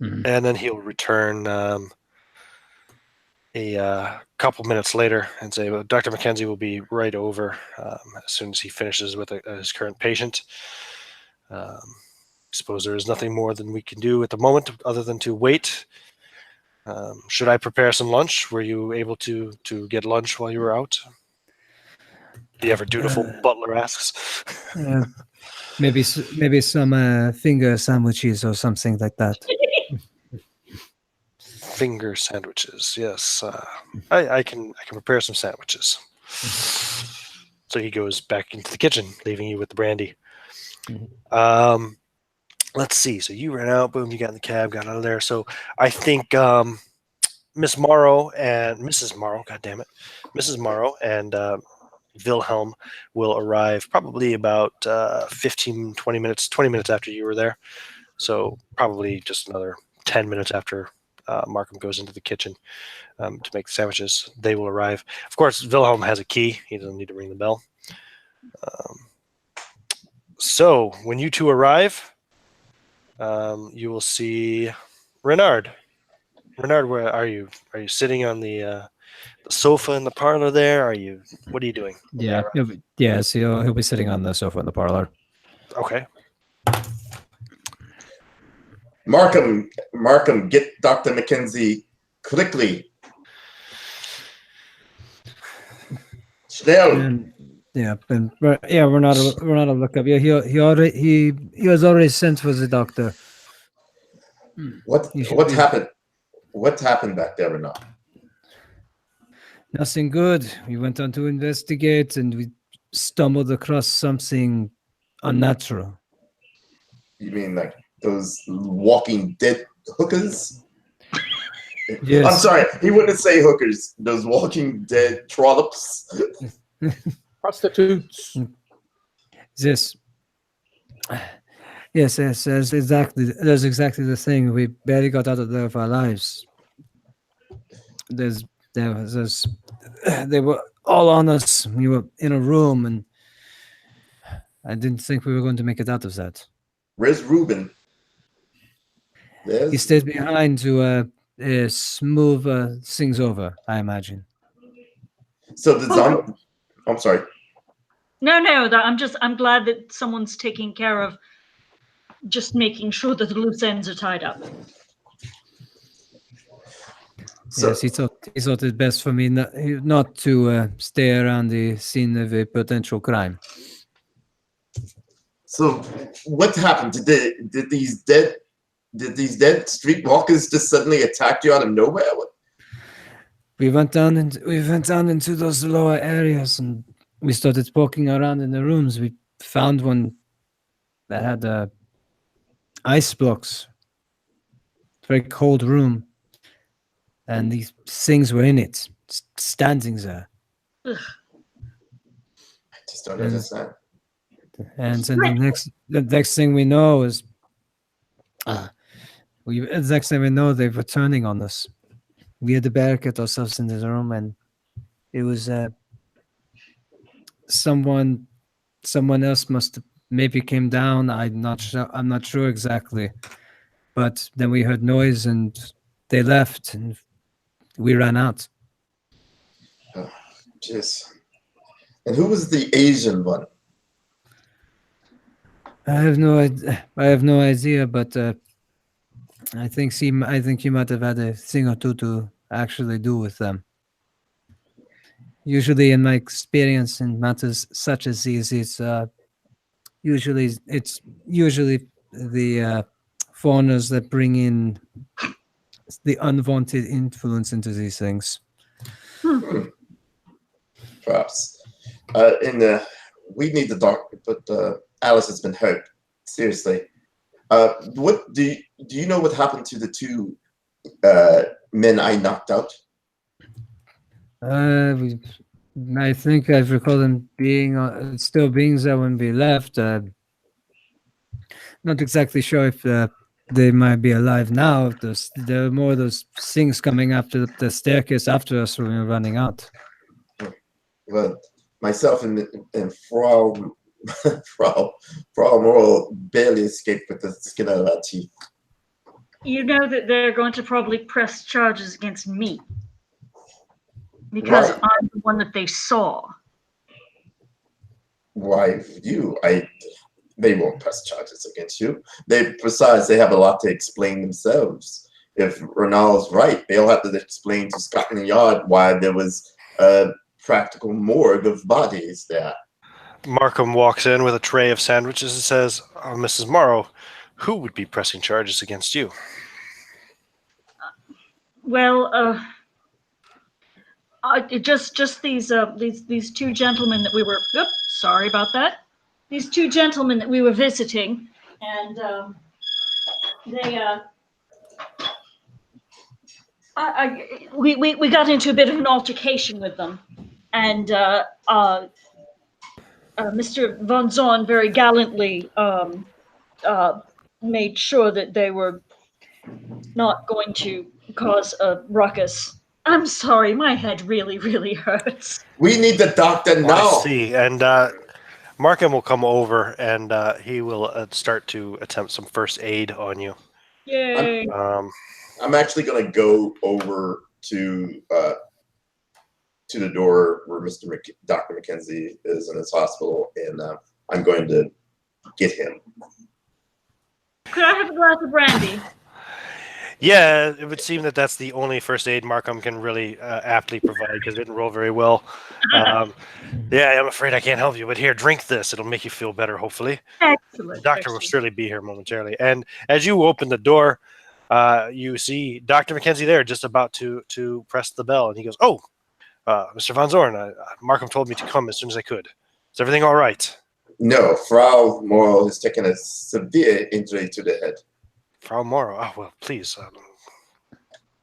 S1: And then he'll return a couple minutes later and say, well, Dr. Mackenzie will be right over as soon as he finishes with his current patient. I suppose there is nothing more than we can do at the moment other than to wait. Should I prepare some lunch? Were you able to get lunch while you were out? The ever dutiful butler asks.
S3: Maybe some finger sandwiches or something like that.
S1: Finger sandwiches, yes. I can prepare some sandwiches. So he goes back into the kitchen, leaving you with the brandy. Let's see. So you ran out, boom, you got in the cab, got out of there. So I think Miss Morrow and Mrs. Morrow, Mrs. Morrow and Wilhelm will arrive probably about 20 minutes after you were there. So probably just another 10 minutes after Markham goes into the kitchen to make the sandwiches. They will arrive. Of course, Wilhelm has a key. He doesn't need to ring the bell. So when you two arrive, you will see Renard. Renard, where are you? Are you sitting on the sofa in the parlor there? What are you doing?
S3: Yeah. Yes, he'll be sitting on the sofa in the parlor.
S1: Okay.
S5: Markham, get Dr. Mackenzie quickly. Schnell.
S3: We're not a lookup. Yeah, he was already sent for the doctor.
S5: What happened? What happened back there, Renard?
S3: Nothing good. We went on to investigate and we stumbled across something unnatural.
S5: You mean like those Walking Dead hookers?
S3: Yes.
S5: I'm sorry, he wouldn't say hookers. Those Walking Dead trollops.
S2: Prostitutes.
S3: This Yes, that's exactly the thing. We barely got out of there of our lives. There was this, they were all on us. We were in a room, and I didn't think we were going to make it out of that.
S5: Where's Ruben?
S3: He stayed behind to smooth things over, I imagine.
S5: So the zombie. I'm sorry.
S4: No, I'm glad that someone's taking care of just making sure that the loose ends are tied up.
S5: So,
S3: Yes, he thought it best for me not to stay around the scene of a potential crime.
S5: so what happened? Did these dead streetwalkers just suddenly attack you out of nowhere?
S3: We went down into those lower areas, and we started walking around in the rooms. We found one that had ice blocks. Very cold room, and these things were in it, standing there.
S4: Ugh.
S5: I just don't understand.
S3: And then the next thing we know is, the next thing we know, they were turning on us. We had to barricade ourselves in this room, and it was someone else must have maybe came down. I'm not sure exactly, but then we heard noise, and they left, and we ran out.
S5: Jeez. And who was the Asian one?
S3: I have no idea, but I think he might have had a thing or two to actually do with them. Usually, in my experience in matters such as these, it's usually the foreigners that bring in the unwanted influence into these things.
S5: Perhaps. We need the doctor, but Alice has been hurt seriously. What do you know what happened to the two men I knocked out?
S3: I think I recall them being still being there when we left. Not exactly sure if they might be alive now. There are more of those things coming after the staircase after us when we were running out.
S5: Well, myself and Frau Moral barely escaped with the skin out of our teeth.
S4: You know that they're going to probably press charges against me because I'm the one that they saw.
S5: Why you? They won't press charges against you. Besides, they have a lot to explain themselves. If Ronald's right, they'll have to explain to Scotland Yard why there was a practical morgue of bodies there.
S1: Markham walks in with a tray of sandwiches and says, Mrs. Morrow, who would be pressing charges against you?
S4: Well, just these two gentlemen that we were. Oops, sorry about that. These two gentlemen that we were visiting, and we got into a bit of an altercation with them, and Mr. Von Zorn very gallantly made sure that they were not going to cause a ruckus. I'm sorry, my head really, really hurts.
S5: We need the doctor now.
S1: I see, and Markham will come over and he will start to attempt some first aid on you.
S4: Yay!
S5: I'm actually going to go over to the door where Dr. McKenzie is in his hospital, and I'm going to get him.
S4: Could I have a glass of brandy?
S1: Yeah, it would seem that that's the only first aid Markham can really aptly provide because it didn't roll very well. Yeah, I'm afraid I can't help you, but here, drink this. It'll make you feel better, hopefully.
S4: Excellent.
S1: The doctor will surely be here momentarily. And as you open the door, you see Dr. McKenzie there just about to press the bell. And he goes, Mr. Von Zorn, Markham told me to come as soon as I could. Is everything all right?
S5: No, Frau Morrow has taken a severe injury to the head.
S1: Frau Morrow, oh, well, please.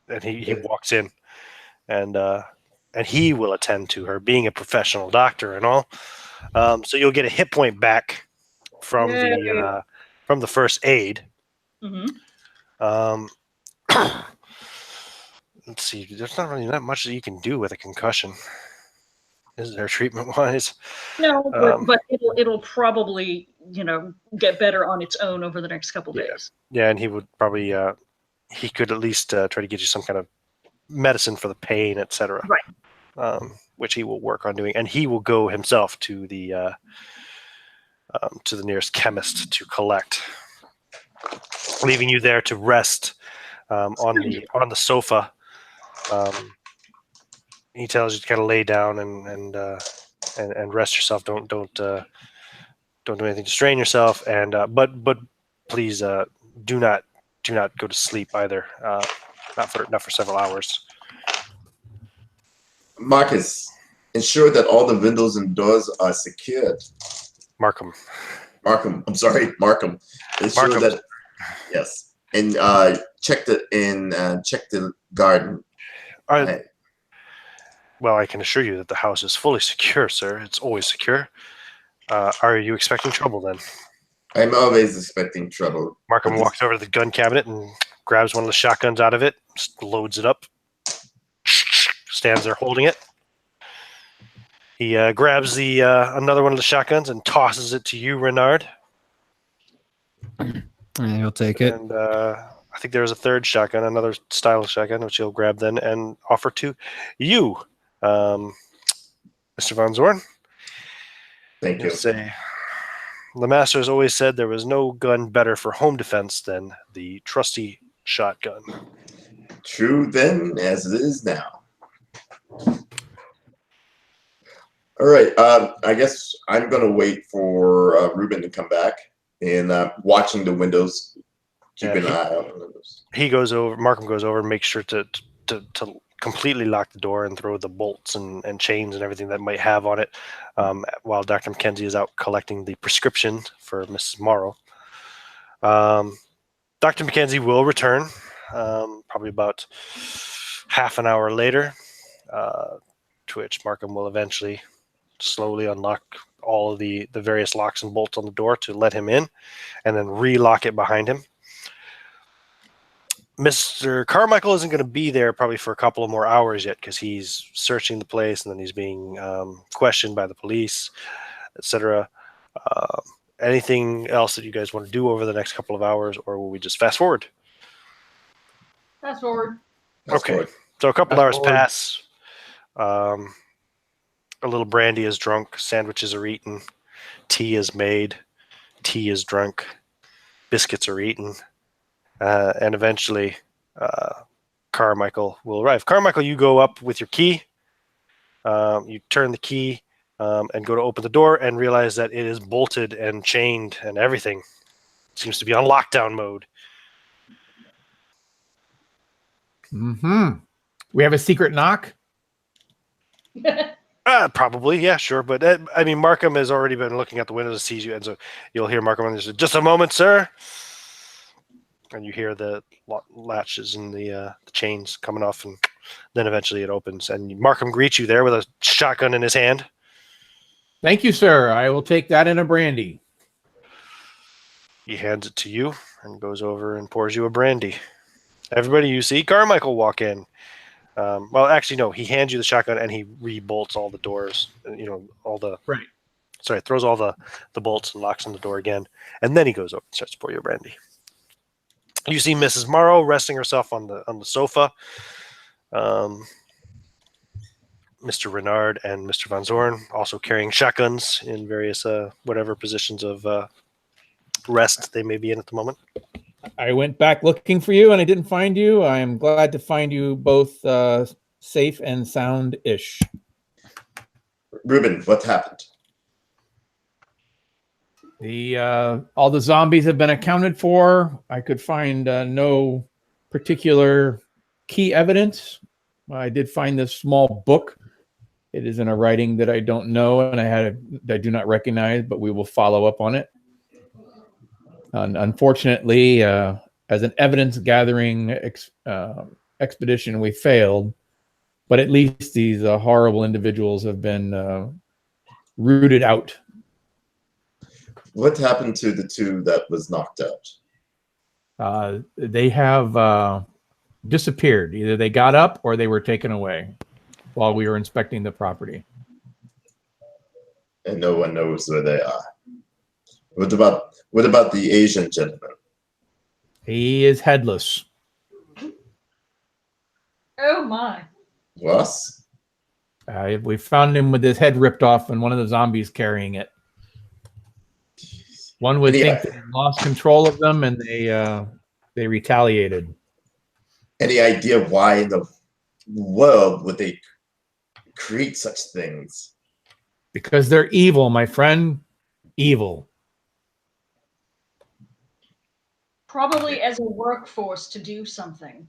S1: And he walks in, and he will attend to her, being a professional doctor and all. So you'll get a hit point back from from the first aid.
S4: Mm-hmm.
S1: Let's see. There's not really that much that you can do with a concussion, is there, treatment-wise?
S4: No, but it'll probably, get better on its own over the next couple days.
S1: Yeah, and he would probably he could at least try to get you some kind of medicine for the pain, etc.
S4: Right.
S1: Which he will work on doing, and he will go himself to the nearest chemist to collect, leaving you there to rest on the sofa. He tells you to kind of lay down and rest yourself. Don't do anything to strain yourself, and but please do not go to sleep either. Not for several hours.
S5: Marcus, ensure that all the windows and doors are secured.
S1: Markham.
S5: I'm sorry, Markham. Ensure
S1: Markham.
S5: that, yes, and check the garden.
S1: Well, I can assure you that the house is fully secure, sir. It's always secure. Are you expecting trouble then?
S5: I'm always expecting trouble.
S1: Markham walks over to the gun cabinet and grabs one of the shotguns out of it, loads it up, stands there holding it. He grabs the another one of the shotguns and tosses it to you, Renard.
S3: You'll take it.
S1: And I think there's a third shotgun, another style shotgun, which he'll grab then and offer to you, Mr. Von Zorn.
S5: Thank you.
S1: Say, the master has always said there was no gun better for home defense than the trusty shotgun.
S5: True then, as it is now. All right. I guess I'm going to wait for Ruben to come back and watching the windows. Keep an eye on the windows.
S1: He goes over. Markham goes over and makes sure to completely lock the door and throw the bolts and chains and everything that might have on it, while Dr. Mackenzie is out collecting the prescription for Mrs. Morrow. Dr. Mackenzie will return probably about half an hour later, to which Markham will eventually slowly unlock all of the various locks and bolts on the door to let him in, and then relock it behind him. Mr. Carmichael isn't going to be there probably for a couple of more hours yet, because he's searching the place and then he's being questioned by the police, etc. Anything else that you guys want to do over the next couple of hours, or will we just fast forward?
S4: Fast forward.
S1: Okay. So a couple hours pass. A little brandy is drunk. Sandwiches are eaten. Tea is made. Tea is drunk. Biscuits are eaten. And eventually, Carmichael will arrive. Carmichael, you go up with your key. You turn the key and go to open the door and realize that it is bolted and chained and everything. It seems to be on lockdown mode.
S2: Mm-hmm. We have a secret knock?
S1: Probably, yeah, sure. But I mean, Markham has already been looking out the windows and sees you, and so you'll hear Markham and say, "Just a moment, sir." And you hear the latches and the chains coming off, and then eventually it opens. And Markham greets you there with a shotgun in his hand.
S2: Thank you, sir. I will take that in a brandy.
S1: He hands it to you and goes over and pours you a brandy. Everybody, you see Carmichael walk in. Well, actually, no. He hands you the shotgun and he rebolts all the doors. Throws all the bolts and locks on the door again. And then he goes over and starts to pour you a brandy. You see Mrs. Morrow resting herself on the sofa. Mr. Renard and Mr. Von Zorn also carrying shotguns in various whatever positions of rest they may be in at the moment.
S2: I went back looking for you and I didn't find you. I am glad to find you both safe and sound-ish.
S5: Ruben, what happened?
S2: All the zombies have been accounted for. I could find no particular key evidence. I did find this small book. It is in a writing that I don't know and I do not recognize, but we will follow up on it. Unfortunately, as an evidence-gathering expedition, we failed. But at least these horrible individuals have been rooted out.
S5: What happened to the two that was knocked out?
S2: They have disappeared. Either they got up or they were taken away while we were inspecting the property.
S5: And no one knows where they are. What about the Asian gentleman?
S2: He is headless.
S4: Oh my.
S5: Was?
S2: We found him with his head ripped off and one of the zombies carrying it. One would think they lost control of them and they retaliated.
S5: Any idea why in the world would they create such things?
S2: Because they're evil, my friend. Evil.
S4: Probably as a workforce to do something.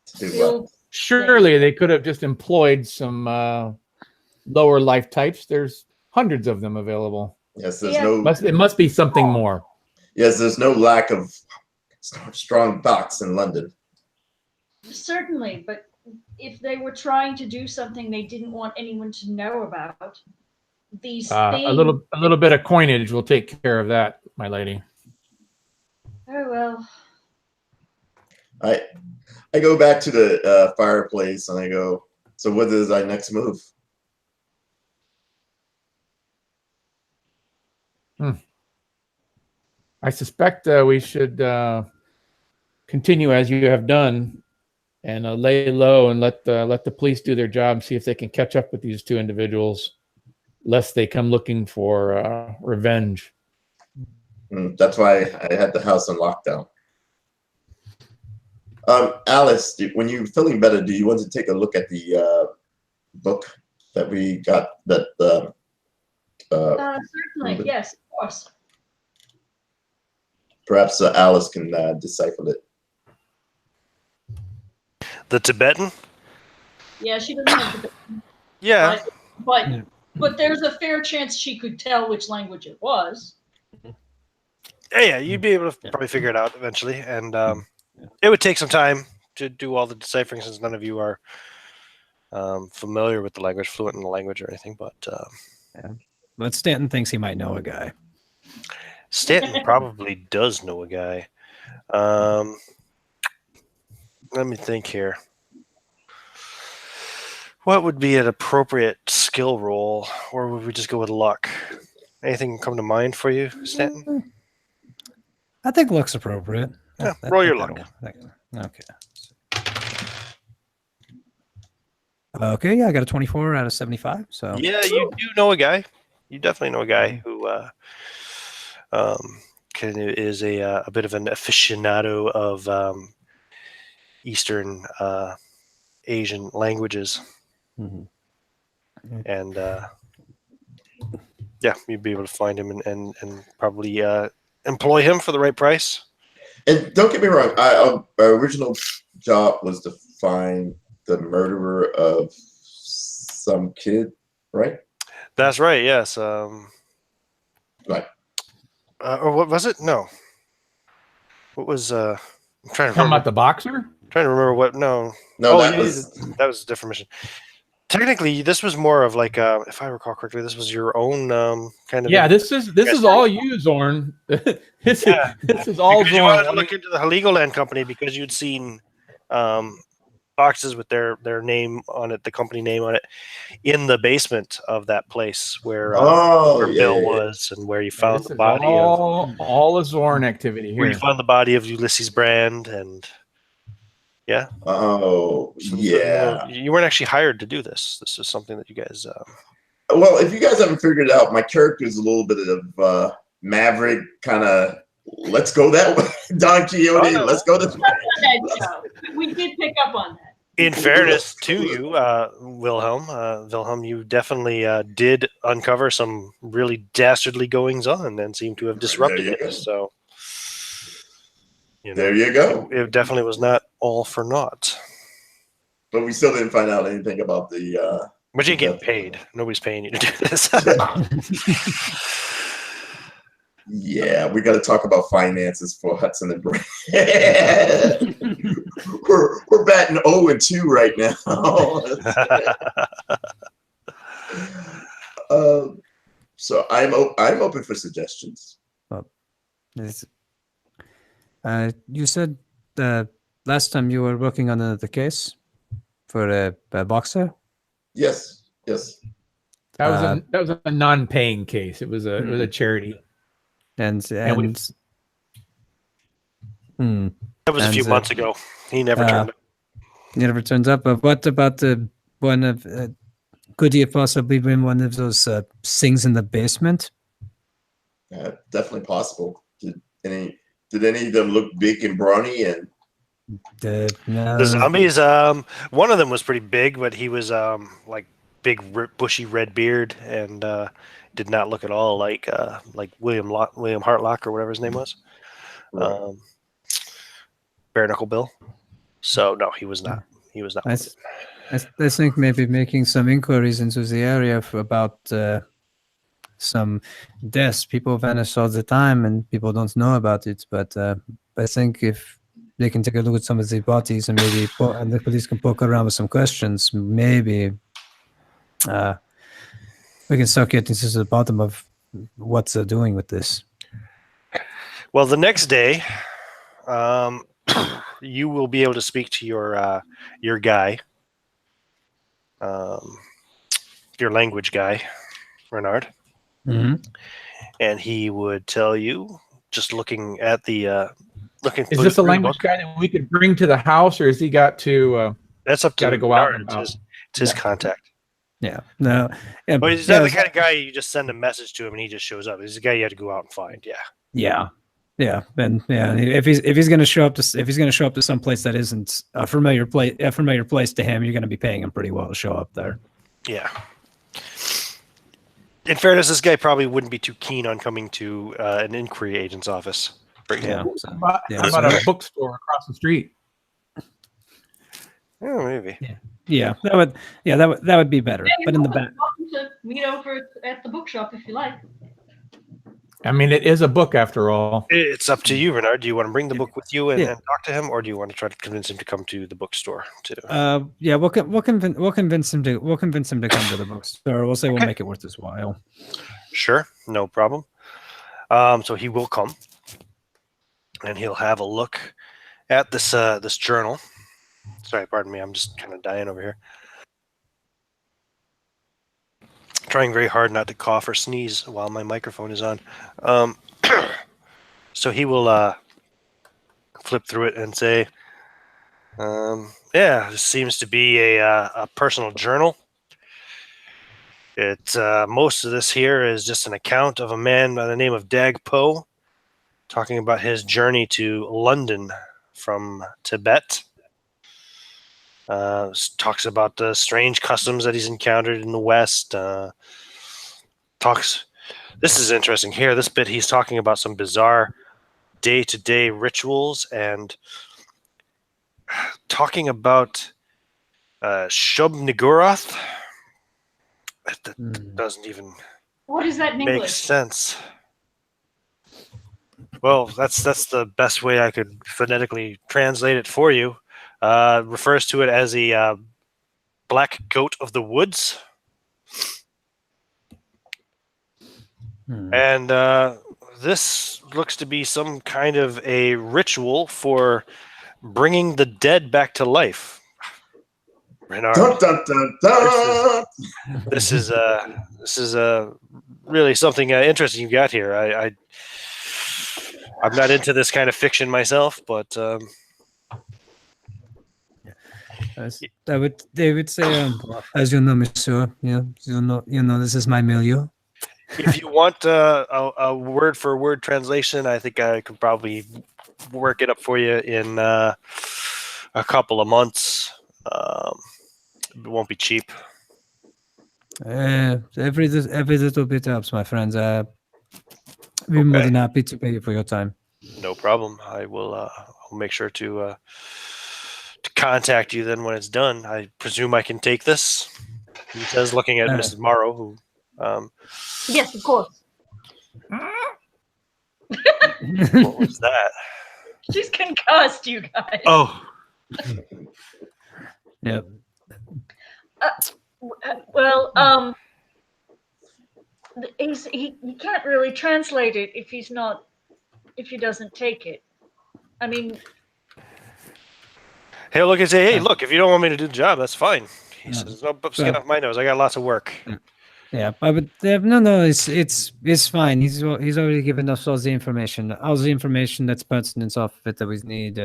S5: To do
S4: Build
S5: what?
S2: Surely they could have just employed some lower life types. There's hundreds of them available.
S5: Yes, there's
S4: Yeah.
S5: no.
S2: It must be something more.
S5: Yes, there's no lack of strong bots in London.
S4: Certainly, but if they were trying to do something they didn't want anyone to know about, these things.
S2: A little bit of coinage will take care of that, my lady.
S4: Oh well.
S5: I go back to the fireplace and I go, so what is our next move?
S2: I suspect we should continue as you have done and lay low and let the police do their job, see if they can catch up with these two individuals, lest they come looking for revenge.
S5: That's why I had the house on lockdown. Alice, when you're feeling better, do you want to take a look at the book that we got?
S4: Certainly, yes, of course.
S5: Perhaps Alice can decipher it.
S1: The Tibetan?
S4: Yeah, she doesn't have the.
S1: Yeah.
S4: But there's a fair chance she could tell which language it was.
S1: Yeah, you'd be able to probably figure it out eventually. And it would take some time to do all the deciphering since none of you are familiar with the language, fluent in the language or anything. But
S3: But Stanton thinks he might know a guy.
S1: Stanton probably does know a guy. Let me think here. What would be an appropriate skill roll, or would we just go with luck? Anything come to mind for you, Stanton?
S3: I think luck's appropriate.
S1: Yeah, roll your luck.
S3: Okay. Okay, yeah, I got a 24 out of 75. So
S1: Yeah, you do know a guy. You definitely know a guy who is a bit of an aficionado of Eastern Asian languages.
S3: Mhm.
S1: And yeah, you'd be able to find him and probably employ him for the right price.
S5: And don't get me wrong, our original job was to find the murderer of some kid, right?
S1: That's right. Yes.
S5: Right.
S1: Or what was it? No. What was? I'm trying to
S2: Talking
S1: remember.
S2: about the boxer?
S1: Trying to remember what? No.
S5: No,
S1: Oh,
S5: that
S1: yeah,
S5: was
S1: that was a different mission. Technically, this was more of like, if I recall correctly, this was your own kind of.
S2: Yeah, this is all you, Zorn. this is all
S1: Because you wanted to
S2: Zorn.
S1: look into the Heligoland Company because you'd seen boxes with their name on it, the company name on it, in the basement of that place where Bill was, and where you found
S2: This
S1: the
S2: is
S1: body of
S2: all a Zorn activity
S1: where
S2: here.
S1: you found the body of Ulysses Brand, and yeah.
S5: Oh,
S1: So
S5: yeah.
S1: you weren't actually hired to do this. This is something that you guys.
S5: Well, if you guys haven't figured it out, my character is a little bit of maverick kind of. Let's go that way, Don Quixote.
S1: Oh, no.
S5: Let's go this way.
S4: We did pick up on that.
S1: In fairness to you, Wilhelm, you definitely did uncover some really dastardly goings on and seem to have disrupted
S5: There you go.
S1: it. So,
S5: There you go.
S1: It definitely was not all for naught.
S5: But we still didn't find out anything about the.
S1: But you get paid. Nobody's paying you to do this.
S5: Yeah, we got to talk about finances for Hudson and Brand. we're batting 0-2 right now. So I'm open for suggestions.
S3: You said last time you were working on the case for a boxer.
S5: Yes.
S2: That was a non-paying case. It was a charity.
S3: And
S1: That was a few months ago. He never turned up.
S3: He never turns up. But what about the one of? Could he have possibly been one of those things in the basement?
S5: Definitely possible. Did any of them look big and brawny? And
S3: No.
S1: The zombies, one of them was pretty big, but he was like big, bushy red beard, and did not look at all like William Hartlock or whatever his name was,
S5: right.
S3: Bare
S1: Knuckle Bill. So no, he was not. He was not.
S3: I think maybe making some inquiries into the area about some deaths. People vanish all the time, and people don't know about it. But I think if they can take a look at some of the bodies and maybe and the police can poke around with some questions, maybe we can start getting to the bottom of what they're doing with this.
S1: Well, the next day, you will be able to speak to your guy, your language guy, Renard, and he would tell you, just looking at the looking.
S2: Is this a language guy that we could bring to the house, or has he got to?
S1: That's up to
S2: got to go out and about.
S1: It's his contact.
S3: Yeah, no. Yeah,
S1: but he's not the kind of guy you just send a message to him and he just shows up. He's the guy you have to go out and find.
S3: Yeah, and if he's going to show up to some place that isn't a familiar place to him, you're going to be paying him pretty well to show up there.
S1: Yeah. In fairness, this guy probably wouldn't be too keen on coming to an inquiry agent's office, for example.
S2: How about a bookstore across the street?
S1: Oh, maybe.
S3: Yeah, that would be better. But in the back,
S4: to meet over at the bookshop if you like.
S2: I mean, it is a book after all.
S1: It's up to you, Renard. Do you want to bring the book with you and talk to him, or do you want to try to convince him to come to the bookstore too?
S3: We'll convince him to come to the bookstore. We'll say we'll make it worth his while.
S1: Sure, no problem. So he will come, and he'll have a look at this journal. Sorry, pardon me. I'm just kind of dying over here. Trying very hard not to cough or sneeze while my microphone is on. So he will flip through it and say, this seems to be a personal journal. Most of this here is just an account of a man by the name of Dag Po talking about his journey to London from Tibet. Talks about the strange customs that he's encountered in the West. This is interesting here. This bit he's talking about some bizarre day-to-day rituals and talking about Shub-Niggurath. That doesn't even
S4: What is that in
S1: make
S4: English?
S1: sense. Well, that's the best way I could phonetically translate it for you. Refers to it as the black goat of the woods. And this looks to be some kind of a ritual for bringing the dead back to life. Renard,
S5: dun, dun, dun, dun.
S1: This is really something interesting you got here. I'm not into this kind of fiction myself, but
S3: they would say, as you know, monsieur, you know, this is my milieu.
S1: If you want a word-for-word translation, I think I could probably work it up for you in a couple of months. It won't be cheap.
S3: Every little bit helps, my friends. We're more than happy to pay you for your time.
S1: No problem. I will. I'll make sure to contact you then when it's done. I presume I can take this. He says, looking at Mrs. Morrow, who.
S4: Yes, of course.
S1: What was that?
S4: She's concussed, you guys.
S1: Oh.
S3: Yep.
S4: Well, he can't really translate it if he doesn't take it. I mean,
S1: He'll look and say, "Hey, look, if you don't want me to do the job, that's fine." He
S3: Yeah.
S1: says, "No skin off my nose. I got lots of work."
S3: Yeah, but no, it's fine. He's already given us all the information that's pertinent off of it that we need.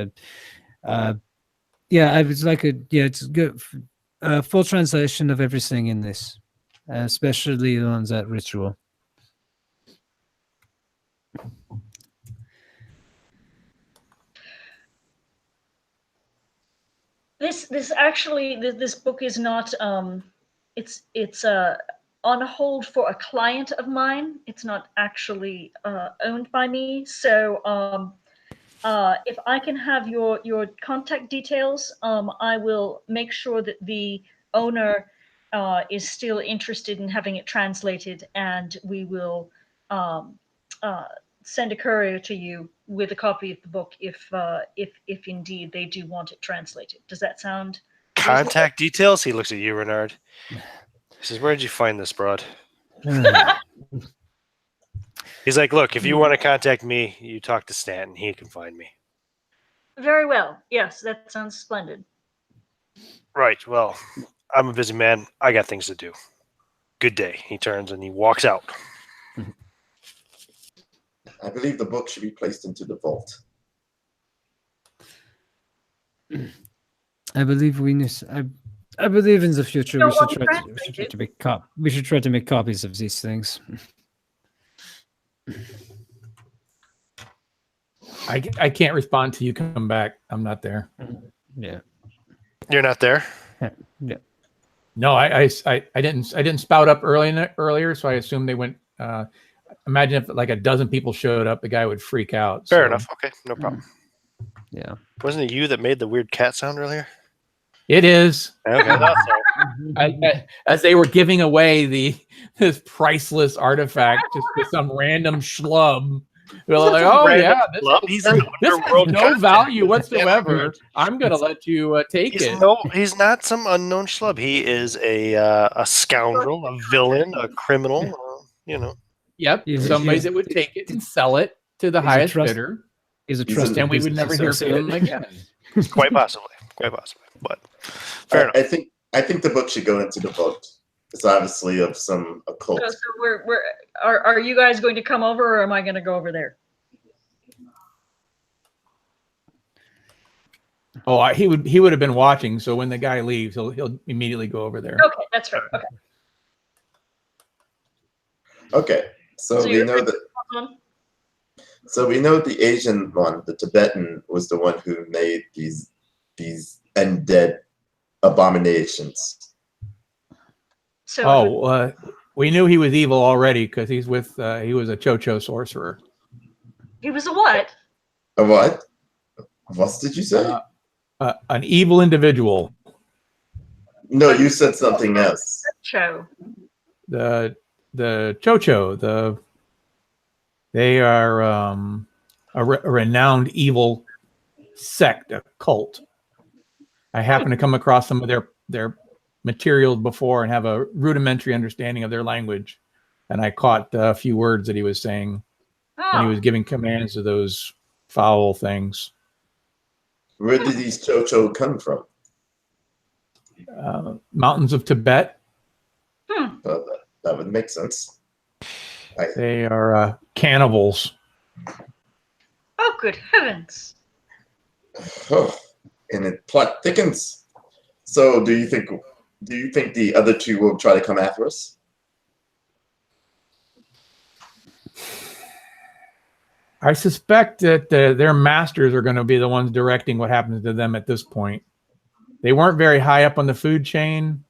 S3: Yeah, it's like it's good. Full translation of everything in this, especially on that ritual.
S4: this book is not it's on hold for a client of mine. It's not actually owned by me. So if I can have your contact details, I will make sure that the owner is still interested in having it translated, and we will um, send a courier to you with a copy of the book if indeed they do want it translated. Does that sound reasonable?
S1: Contact details. He looks at you, Renard. He says, "Where did you find this, broad?" He's like, "Look, if you want to contact me, you talk to Stanton. He can find me."
S4: Very well. Yes, that sounds splendid.
S1: Right. Well, I'm a busy man. I got things to do. Good day. He turns and he walks out.
S5: I believe the book should be placed into the vault.
S3: I believe I believe in the future
S4: You
S3: we
S4: don't
S3: should
S4: want
S3: try
S4: to
S3: to,
S4: translate
S3: we should try to make copies of these things.
S2: I can't respond till you come back. I'm not there.
S3: Yeah.
S1: You're not there.
S3: Yeah.
S2: No, I didn't spout up earlier, so I assumed they went. Imagine if like a dozen people showed up, the guy would freak out.
S1: Fair
S2: so.
S1: enough. Okay, no problem.
S3: Yeah.
S1: Wasn't it you that made the weird cat sound earlier?
S2: It is.
S1: Okay, I thought so.
S2: As they were giving away this priceless artifact just to some random schlub. They're like, "Oh yeah,
S1: He's
S2: this
S1: an
S2: has
S1: underworld
S2: no
S1: contact.
S2: value whatsoever. I'm gonna let you take it."
S1: He's not some unknown schlub. He is a scoundrel, a villain, a criminal.
S2: Yep, somebody that would take it and sell it to the highest bidder,
S3: He's a
S5: He's
S3: trusted
S2: and we would
S3: business
S2: never hear from him
S3: associate.
S2: again.
S1: Quite possibly. But fair enough.
S5: I think the book should go into the vault. It's obviously of some occult.
S4: So are you guys going to come over, or am I going to go over there?
S2: Oh, he would have been watching. So when the guy leaves, he'll immediately go over there.
S4: Okay, that's fair. Okay.
S5: Okay, so we know that. So we know the Asian one, the Tibetan, was the one who made these undead abominations.
S4: So
S2: we knew he was evil already because he was a Chocho sorcerer.
S4: he was a what?
S5: A what? What did you say?
S2: An evil individual.
S5: No, you said something else.
S4: Cho.
S2: The Chocho, they are a renowned evil sect, a cult. I happened to come across some of their materials before and have a rudimentary understanding of their language, and I caught a few words that he was saying when he was giving commands to those foul things.
S5: Where did these Chocho come from?
S2: Mountains of Tibet.
S5: Well, that would make sense.
S2: They are cannibals.
S4: Oh, good heavens!
S5: Oh, and the plot thickens. So, do you think the other two will try to come after us?
S2: I suspect that their masters are going to be the ones directing what happens to them at this point. They weren't very high up on the food chain,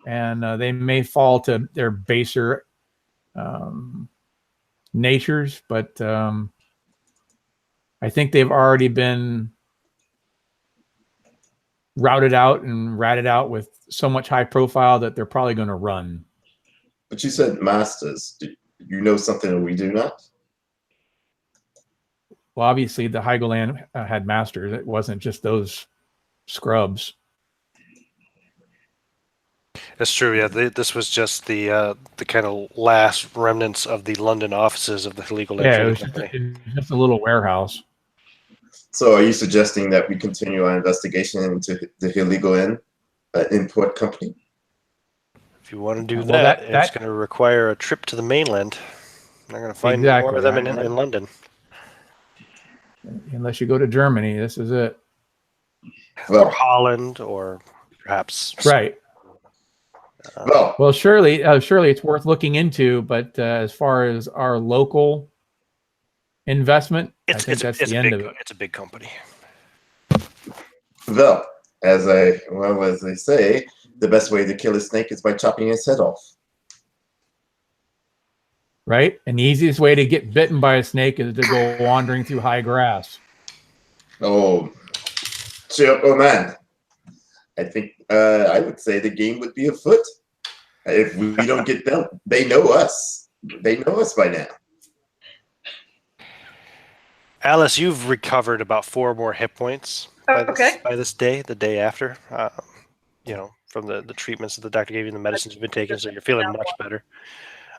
S2: and they may fall to their baser natures, but I think they've already been routed out and ratted out with so much high profile that they're probably going to run.
S5: But you said masters. Do you know something that we do not?
S2: Well, obviously the Heligoland had masters. It wasn't just those scrubs.
S1: That's true. Yeah, this was just the kind of last remnants of the London offices of the Heligoland
S2: Yeah,
S1: Trading Company.
S2: it was just a little warehouse.
S5: So, are you suggesting that we continue our investigation into the Heligoland Import Company?
S1: If you want to do
S2: Well,
S1: that,
S2: that-
S1: it's
S2: that-
S1: going to require a trip to the mainland. You're not going to find more of them in London.
S2: Unless you go to Germany, this is it.
S1: Or
S5: Well,
S1: Holland, or perhaps
S2: Right. Well, surely it's worth looking into. But as far as our local investment, I think that's the end of it.
S1: It's a big company.
S5: well, as they say, the best way to kill a snake is by chopping its head off.
S2: Right? And the easiest way to get bitten by a snake is to go wandering through high grass.
S5: Oh, sure. Oh man, I think I would say the game would be afoot. If we don't get them, they know us. They know us by now.
S1: Alice, you've recovered about 4 more hit points by this day, the day after. From the treatments that the doctor gave you, the medicines you've been taking, so you're feeling much better.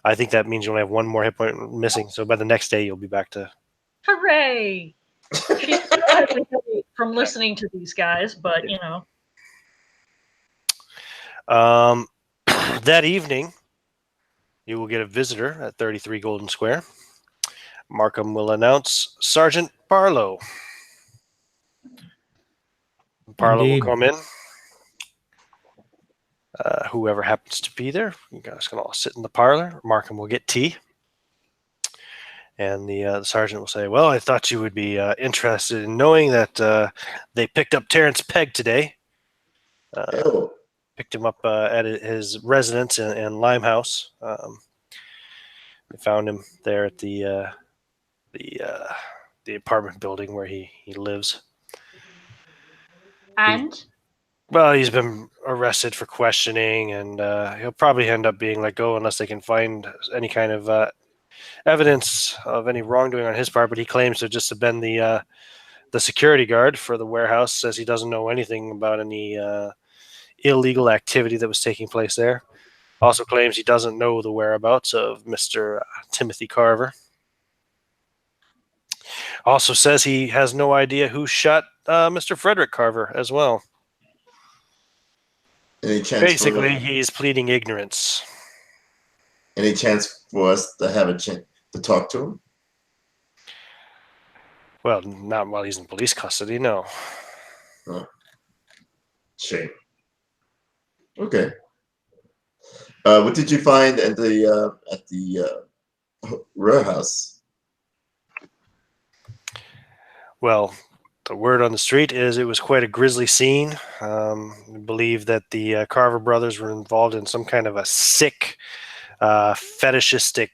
S1: I think that means you only have 1 more hit point missing. So by the next day, you'll be back to.
S4: Hooray! She's still has a headache from listening to these guys, but
S1: That evening, you will get a visitor at 33 Golden Square. Markham will announce Sergeant Barlow. Barlow will come in. Whoever happens to be there, you guys can all sit in the parlor. Markham will get tea. And the sergeant will say, well, I thought you would be interested in knowing that they picked up Terrence Pegg today. Picked him up at his residence in Limehouse. They found him there at the apartment building where he lives.
S4: And?
S1: He's been arrested for questioning, and he'll probably end up being let go unless they can find any kind of evidence of any wrongdoing on his part. But he claims to just have been the security guard for the warehouse. Says he doesn't know anything about any illegal activity that was taking place there. Also claims he doesn't know the whereabouts of Mr. Timothy Carver. Also says he has no idea who shot Mr. Frederick Carver as well.
S5: Any chance?
S1: Basically, he's pleading ignorance.
S5: Any chance for us to have a chance to talk to him?
S1: Well, not while he's in police custody, no.
S5: Oh. Shame. Okay. What did you find at the warehouse?
S1: Well, the word on the street is it was quite a grisly scene. We believe that the Carver brothers were involved in some kind of a sick, fetishistic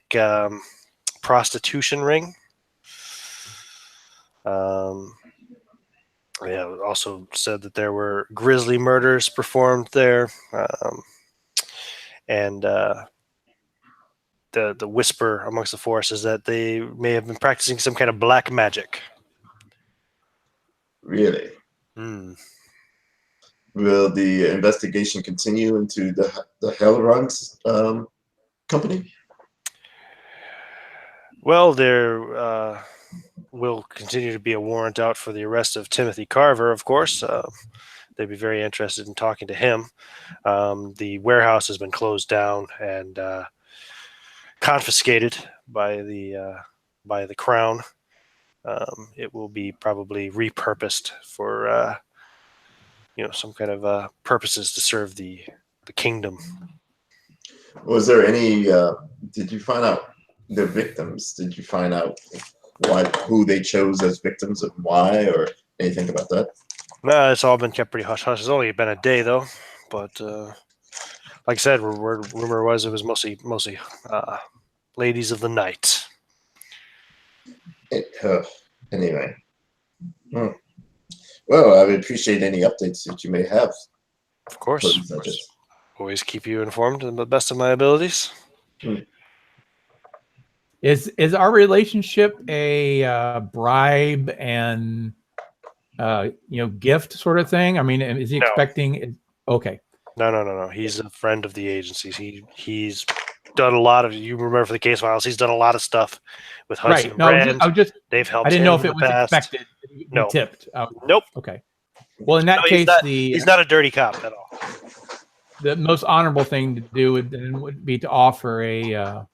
S1: prostitution ring. Also said that there were grisly murders performed there, and the whisper amongst the force is that they may have been practicing some kind of black magic.
S5: Really? Will the investigation continue into the Heligoland company?
S1: Well, there will continue to be a warrant out for the arrest of Timothy Carver, of course. They'd be very interested in talking to him. The warehouse has been closed down and confiscated by the Crown. It will be probably repurposed for some kind of purposes to serve the kingdom.
S5: Was there any? Did you find out the victims? Did you find out who they chose as victims and why, or anything about that?
S1: No, it's all been kept pretty hush hush. It's only been a day though, but like I said, rumor was it was mostly ladies of the night.
S5: Anyway, well, I would appreciate any updates that you may have.
S1: Of course. Always keep you informed to the best of my abilities.
S2: Is our relationship a bribe and gift sort of thing? I mean, is he expecting? Okay.
S1: No. He's a friend of the agency's. He's done a lot of. You remember for the case files, he's done a lot of stuff with Hudson
S2: Right.
S1: and
S2: No,
S1: Brand. They've
S2: I
S1: helped
S2: didn't
S1: him
S2: know
S1: in
S2: if
S1: the
S2: it was
S1: past.
S2: expected to be
S1: No.
S2: tipped.
S1: Nope.
S2: Okay. Well, in
S1: No,
S2: that case,
S1: he's not a dirty cop at all.
S2: the most honorable thing to do would be to offer a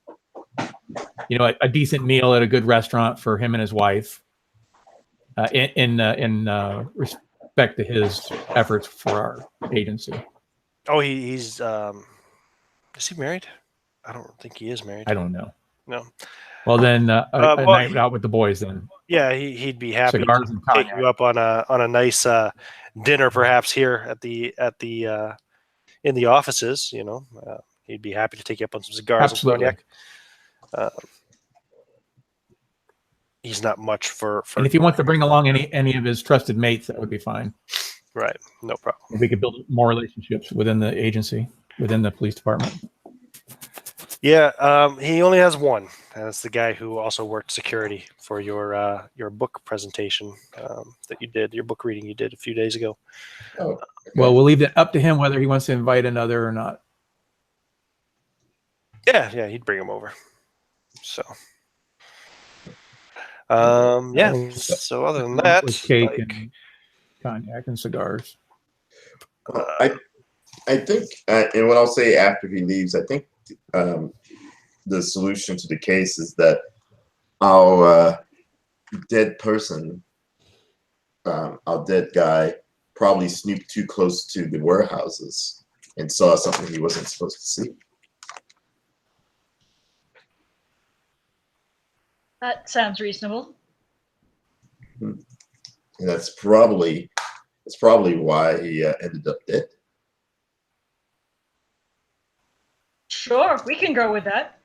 S2: a decent meal at a good restaurant for him and his wife, in respect to his efforts for our agency.
S1: Oh, he's is he married? I don't think he is married.
S2: I don't know.
S1: No.
S2: Well, then a
S1: well,
S2: night out with the boys then.
S1: Yeah, he'd be happy
S2: Cigars
S1: to
S2: and
S1: take
S2: cognac.
S1: you up on a nice dinner, perhaps here at the in the offices. He'd be happy to take you up on some cigars
S2: Absolutely.
S1: and cognac. He's not much for.
S2: And if he wants to bring along any of his trusted mates, that would be fine.
S1: Right, no problem.
S2: We could build more relationships within the agency, within the police department.
S1: Yeah, he only has one. And it's the guy who also worked security for your book presentation that you did, your book reading you did a few days ago.
S5: Oh, okay.
S2: Well, we'll leave it up to him whether he wants to invite another or not.
S1: Yeah, he'd bring him over. So, yeah. So other than that,
S2: With cake and cognac and cigars.
S5: I think, and what I'll say after he leaves, I think the solution to the case is that our dead person, our dead guy, probably snooped too close to the warehouses and saw something he wasn't supposed to see.
S4: That sounds reasonable.
S5: And that's probably why he ended up dead.
S4: Sure, we can go with that.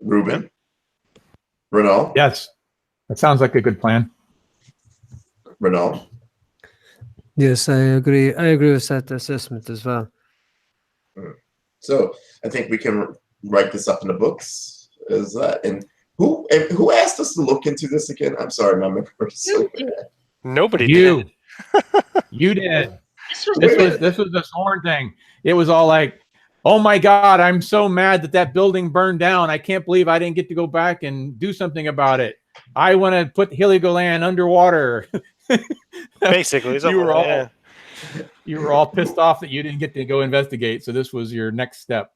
S5: Ruben? Renaud?
S2: Yes, that sounds like a good plan.
S5: Renaud?
S3: Yes, I agree. I agree with that assessment as well.
S5: So I think we can write this up in the books. Is that and who asked us to look into this again? I'm sorry, my memory is so bad.
S1: nobody
S2: You,
S1: did.
S2: you did.
S4: This
S2: This was the Zorn thing. It was all like, oh my God, I'm so mad that building burned down. I can't believe I didn't get to go back and do something about it. I want to put Heligoland underwater.
S1: Basically,
S2: you were all pissed off that you didn't get to go investigate. So this was your next step.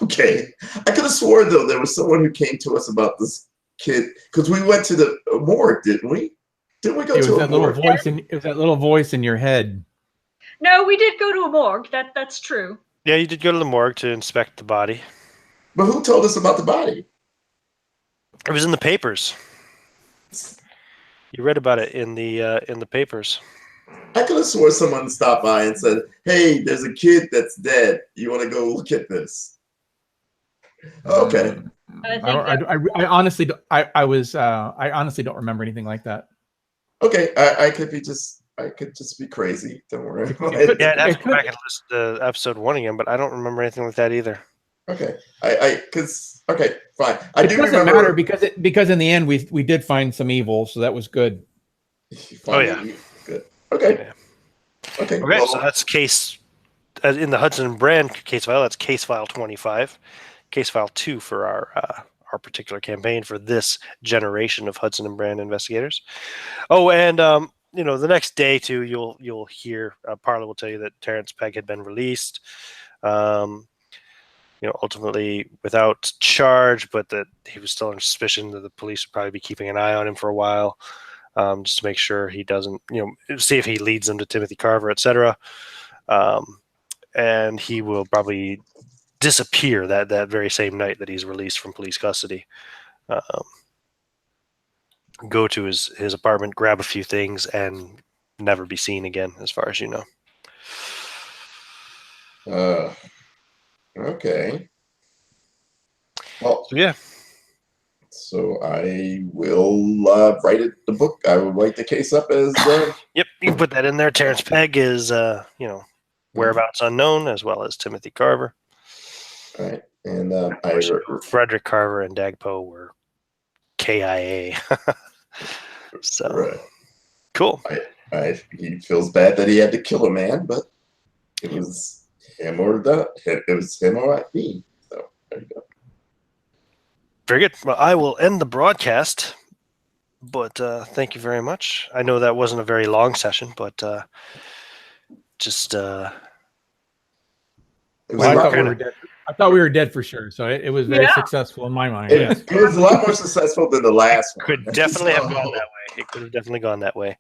S5: Okay. I could have swore though there was someone who came to us about this kid because we went to the morgue, didn't we? Didn't we go
S2: It was
S5: to a
S2: that little
S5: morgue?
S2: voice it was that little voice in your head.
S4: No, we did go to a morgue. That's true.
S1: Yeah, you did go to the morgue to inspect the body.
S5: But who told us about the body?
S1: It was in the papers. You read about it in the papers.
S5: I could have swore someone stopped by and said, "Hey, there's a kid that's dead. You want to go look at this?" Okay.
S4: I
S2: honestly don't remember anything like that.
S5: Okay. I could just be crazy. Don't worry.
S1: Yeah, I'd have to go back and listen to episode 1 again, but I don't remember anything like that either.
S5: Okay. Okay, fine.
S2: It doesn't matter because in the end we did find some evil, so that was good.
S1: Oh yeah.
S5: Good. Okay.
S1: Yeah.
S5: Okay.
S1: Okay, so that's case in the Hudson and Brand case file. That's case file 25, case file 2 for our particular campaign for this generation of Hudson and Brand investigators. Oh, and the next day too, you'll hear Parla will tell you that Terrence Pegg had been released. Ultimately without charge, but that he was still under suspicion that the police would probably be keeping an eye on him for a while, just to make sure he doesn't, see if he leads them to Timothy Carver, etc. And he will probably disappear that very same night that he's released from police custody. Go to his apartment, grab a few things, and never be seen again, as far as you know.
S5: Okay. Well,
S1: So, yeah.
S5: So I will write the book. I will write the case up as.
S1: Yep, you can put that in there. Terrence Pegg is, whereabouts unknown, as well as Timothy Carver.
S5: All right, and
S1: Frederick Carver and Dagpo were KIA. So
S5: right.
S1: cool.
S5: He feels bad that he had to kill a man, but It was him or it was him or me. So there you go.
S1: Very good. Well, I will end the broadcast, but thank you very much. I know that wasn't a very long session, but just
S5: It was
S2: Well,
S5: a
S2: I
S5: lot
S2: thought we
S5: more.
S2: were dead. I thought we were dead for sure. So it was very
S4: Yeah.
S2: successful in my mind.
S5: It,
S2: Yes.
S5: it was a lot more successful than the last one.
S1: could definitely have
S5: So-
S1: gone that way. It could have definitely gone that way.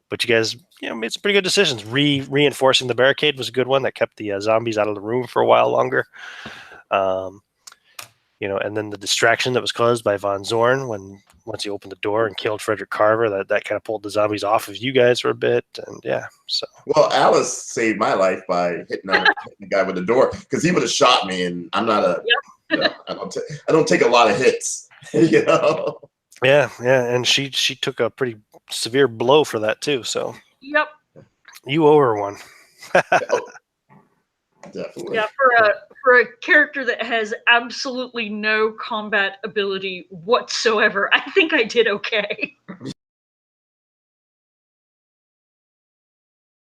S1: But you guys, made some pretty good decisions. Reinforcing the barricade was a good one that kept the zombies out of the room for a while longer. And then the distraction that was caused by Von Zorn once he opened the door and killed Frederick Carver, that kind of pulled the zombies off of you guys for a bit. And yeah, so
S5: Well, Alice saved my life by hitting the guy with the door because he would have shot me, and I'm not a. I don't take a lot of hits.
S1: yeah, and she took a pretty severe blow for that too. So
S4: Yep.
S1: you owe her one.
S5: Definitely.
S4: Yeah, for a character that has absolutely no combat ability whatsoever, I think I did okay.